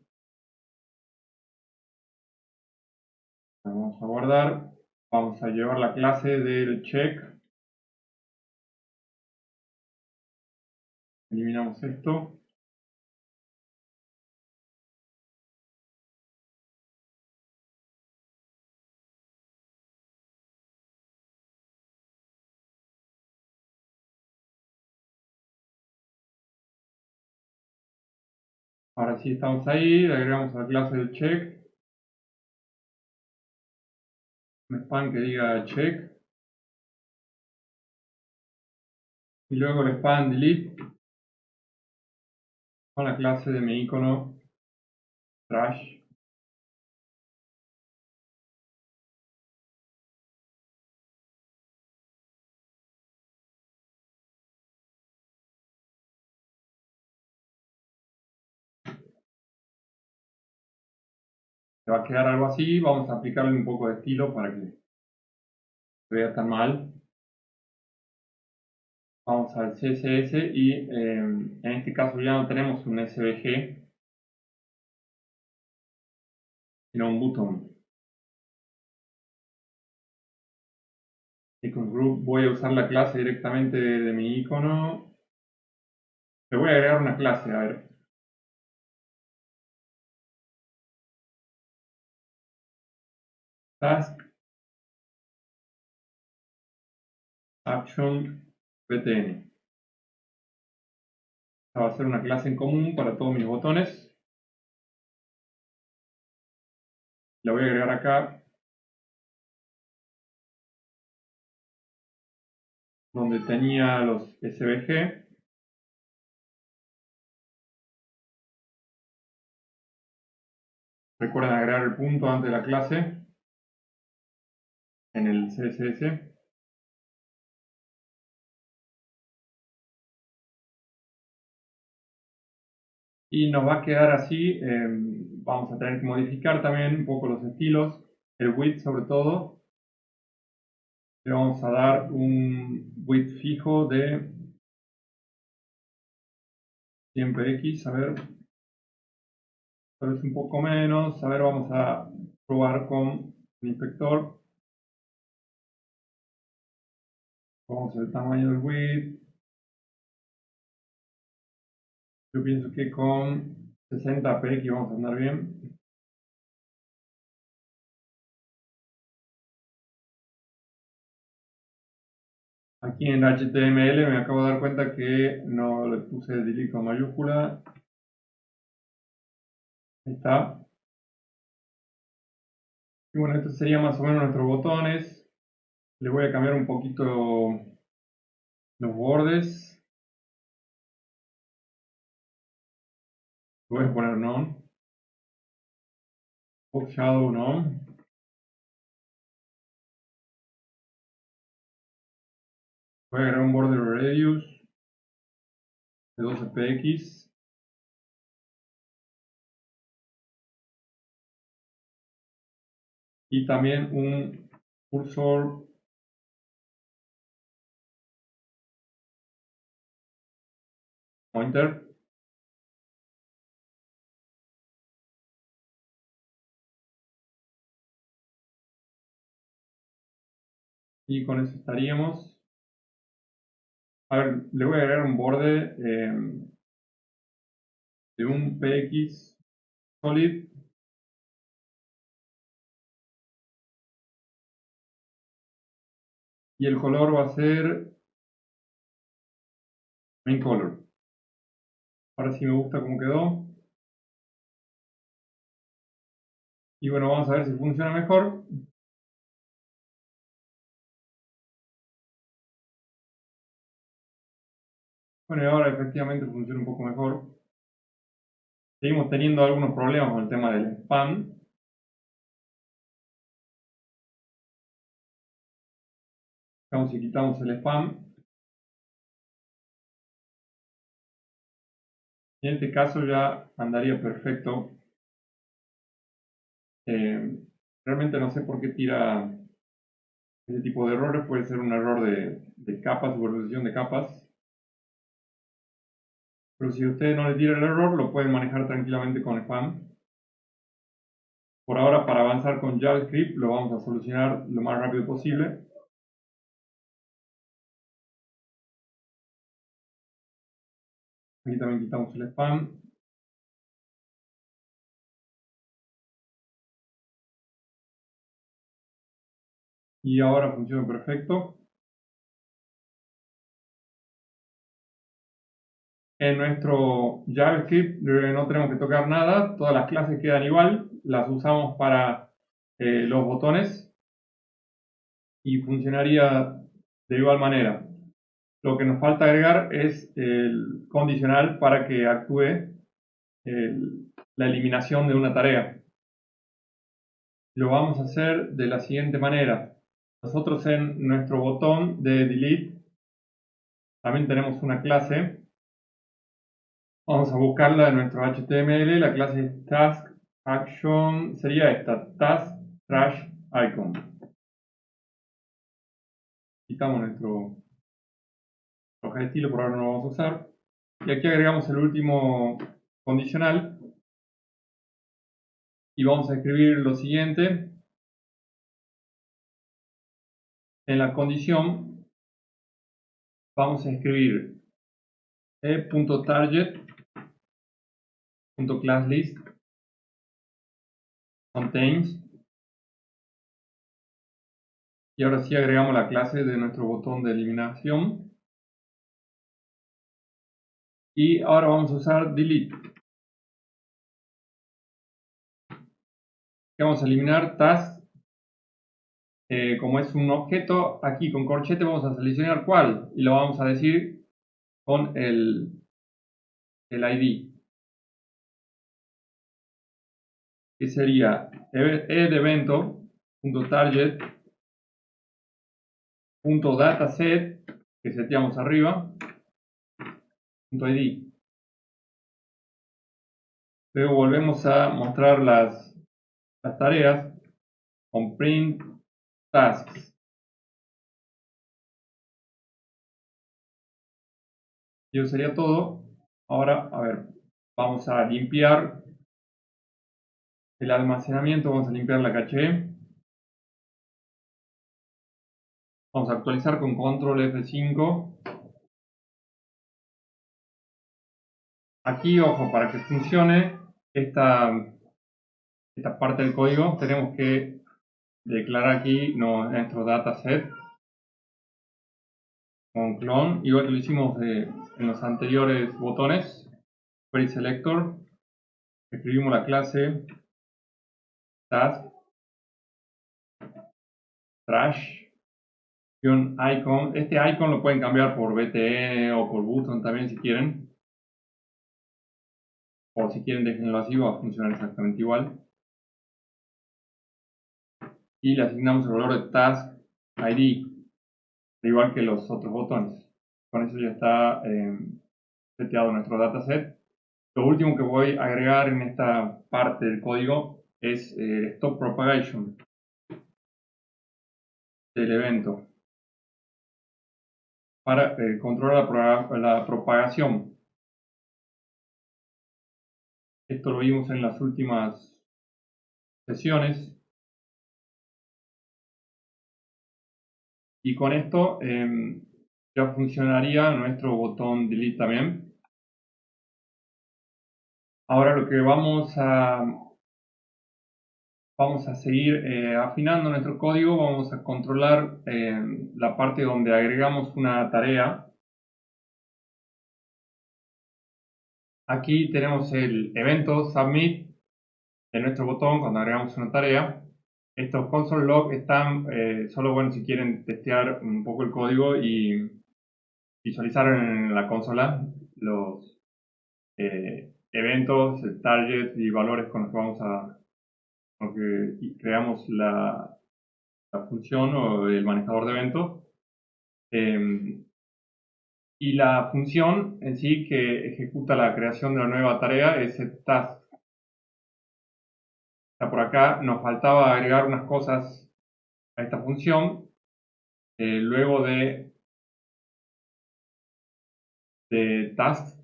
A: Vamos a guardar. Vamos a llevar la clase del check. Eliminamos esto. Ahora sí estamos ahí. Le agregamos a la clase del check un spam que diga check. Y luego el spam delete con la clase de mi icono trash. va a quedar algo así. Vamos a aplicarle un poco de estilo para que se vea tan mal. Vamos al CSS y en este caso ya no tenemos un SVG, sino un button. Icon Group, voy a usar la clase directamente de mi icono. Le voy a agregar una clase, a ver. Task Action btn. Esta va a ser una clase en común para todos mis botones. La voy a agregar acá, donde tenía los SVG. Recuerden agregar el punto antes de la clase en el CSS. Y nos va a quedar así. Vamos a tener que modificar también un poco los estilos, el width sobre todo. Le vamos a dar un width fijo de 100 px, a ver, tal vez un poco menos. A ver, vamos a probar con el inspector. Vamos al tamaño del width. Yo pienso que con 60 px vamos a andar bien. Aquí en HTML me acabo de dar cuenta que no le puse delete con mayúscula. Ahí está. Y bueno, estos serían más o menos nuestros botones. Le voy a cambiar un poquito los bordes. Voy a poner none. Box shadow none. Voy a agregar un border radius de 12 px. Y también un cursor pointer. Y con eso estaríamos. A ver, le voy a agregar un borde de un px solid. Y el color va a ser main color. Ahora sí me gusta cómo quedó. Y bueno, vamos a ver si funciona mejor. Bueno, y ahora efectivamente funciona un poco mejor. Seguimos teniendo algunos problemas con el tema del spam. Vamos y quitamos el spam. Y en este caso ya andaría perfecto. Realmente no sé por qué tira ese tipo de errores. Puede ser un error de capas, superposición de capas. Pero si usted no le tira el error, lo pueden manejar tranquilamente con spam. Por ahora, para avanzar con JavaScript, lo vamos a solucionar lo más rápido posible. Aquí también quitamos el spam. Y ahora funciona perfecto. En nuestro JavaScript no tenemos que tocar nada, todas las clases quedan igual, las usamos para los botones y funcionaría de igual manera. Lo que nos falta agregar es el condicional para que actúe la eliminación de una tarea. Lo vamos a hacer de la siguiente manera. Nosotros en nuestro botón de delete también tenemos una clase. Vamos a buscarla en nuestro HTML, la clase es task action sería esta, task trash icon. Quitamos nuestro hoja de estilo, por ahora no lo vamos a usar. Y aquí agregamos el último condicional. Y vamos a escribir lo siguiente. En la condición vamos a escribir e.target.classList contains. Y ahora sí agregamos la clase de nuestro botón de eliminación. Y ahora vamos a usar delete. Vamos a eliminar task. Como es un objeto, aquí con corchete vamos a seleccionar cuál. Y lo vamos a decir con el ID. Que sería e de evento.target.dataset, que seteamos arriba, .id. Luego volvemos a mostrar las tareas con print tasks. Y eso sería todo. Ahora, a ver, vamos a limpiar el almacenamiento, vamos a limpiar la caché. Vamos a actualizar con control F5. Aquí, ojo, para que funcione esta parte del código, tenemos que declarar aquí nuestro dataset con clone, igual que lo hicimos en los anteriores botones. Query selector, escribimos la clase task trash icon. Este icon lo pueden cambiar por btn o por button también si quieren, o si quieren déjenlo así, va a funcionar exactamente igual. Y le asignamos el valor de task id, igual que los otros botones. Con eso ya está seteado nuestro dataset. Lo último que voy a agregar en esta parte del código es stop propagation del evento para controlar la propagación. Esto lo vimos en las últimas sesiones. Y con esto ya funcionaría nuestro botón delete también. Ahora lo que vamos a seguir afinando nuestro código. Vamos a controlar la parte donde agregamos una tarea. Aquí tenemos el evento submit de nuestro botón cuando agregamos una tarea. Estos console log están solo bueno si quieren testear un poco el código y visualizar en la consola los eventos, targets y valores con los que creamos la función o el manejador de eventos. Y la función en sí que ejecuta la creación de la nueva tarea es el task. Por acá nos faltaba agregar unas cosas a esta función. Luego de task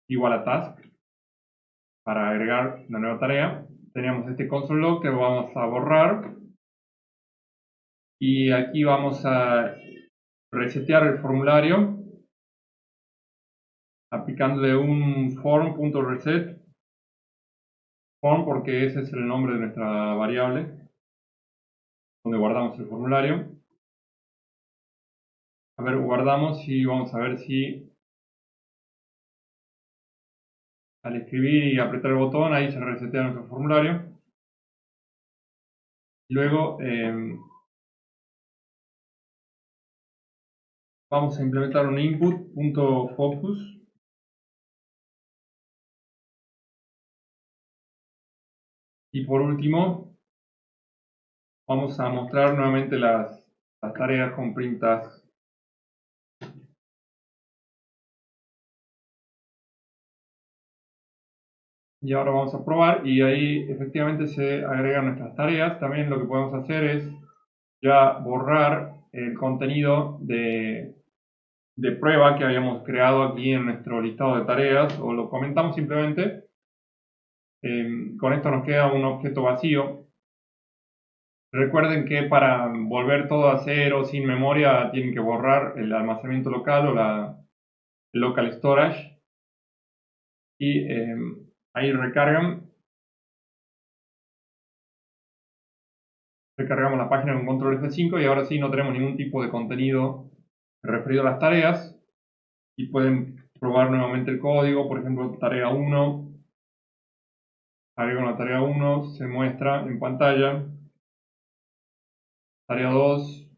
A: igual a task, para agregar una nueva tarea, teníamos este console log que lo vamos a borrar. Y aquí vamos a resetear el formulario aplicándole un form.reset. Form porque ese es el nombre de nuestra variable donde guardamos el formulario. A ver, guardamos y vamos a ver si al escribir y apretar el botón ahí se resetea nuestro formulario. Luego vamos a implementar un input.focus. Y por último, vamos a mostrar nuevamente las tareas con print task. Y ahora vamos a probar y ahí efectivamente se agregan nuestras tareas. También lo que podemos hacer es ya borrar el contenido de prueba que habíamos creado aquí en nuestro listado de tareas, o lo comentamos simplemente. Con esto nos queda un objeto vacío. Recuerden que para volver todo a cero sin memoria tienen que borrar el almacenamiento local o el local storage, y ahí recargamos la página con control F5 y ahora sí no tenemos ningún tipo de contenido referido a las tareas. Y pueden probar nuevamente el código. Por ejemplo, tarea 1, agrego la tarea 1, se muestra en pantalla. Tarea 2,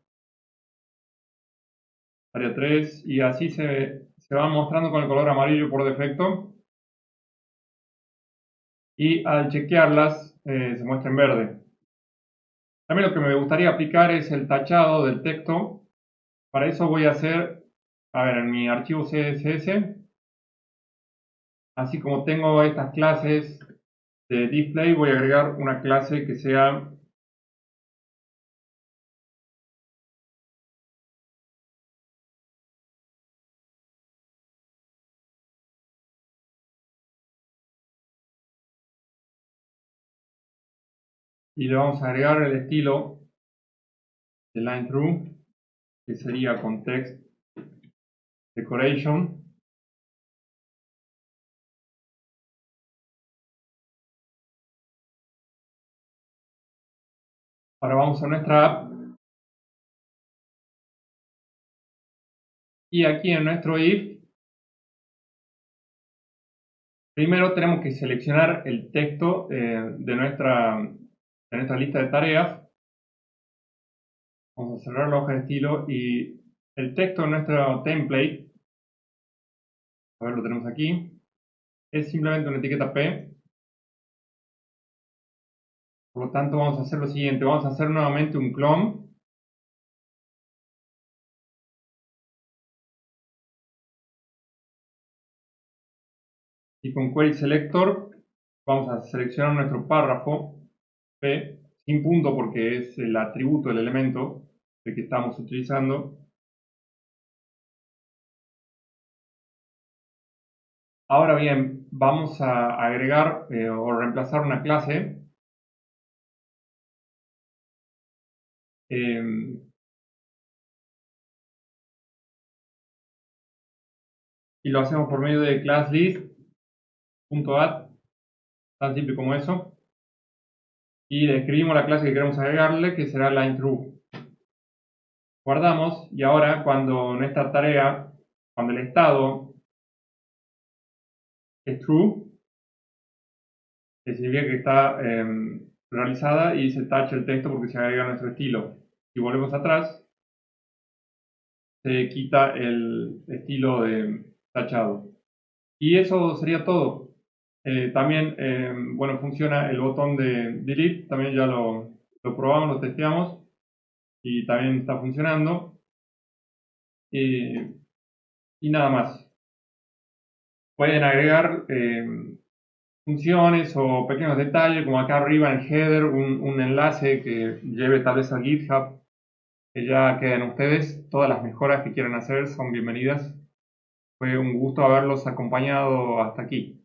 A: tarea 3, y así se va mostrando con el color amarillo por defecto. Y al chequearlas se muestra en verde. También lo que me gustaría aplicar es el tachado del texto. Para eso voy a hacer, a ver, en mi archivo CSS, así como tengo estas clases de display, voy a agregar una clase que sea y le vamos a agregar el estilo de line through, que sería con text decoration. Ahora vamos a nuestra app y aquí en nuestro if primero tenemos que seleccionar el texto de nuestra lista de tareas. Vamos a cerrar la hoja de estilo y el texto de nuestro template, a ver, lo tenemos aquí, es simplemente una etiqueta P. Por lo tanto vamos a hacer lo siguiente, vamos a hacer nuevamente un clone y con Query Selector vamos a seleccionar nuestro párrafo P sin punto porque es el atributo del elemento que estamos utilizando. Ahora bien, vamos a agregar o reemplazar una clase y lo hacemos por medio de ClassList.add, tan simple como eso, y describimos la clase que queremos agregarle, que será LineTrue. Guardamos y ahora cuando nuestra tarea, cuando el estado es true, que significa que está realizada y se tacha el texto porque se agrega nuestro estilo. Si volvemos atrás, se quita el estilo de tachado. Y eso sería todo. También, bueno, funciona el botón de delete, también ya lo probamos, lo testeamos y también está funcionando. Y nada más. Pueden agregar funciones o pequeños detalles, como acá arriba en el header, un enlace que lleve tal vez a GitHub, que ya queden ustedes. Todas las mejoras que quieran hacer son bienvenidas. Fue un gusto haberlos acompañado hasta aquí.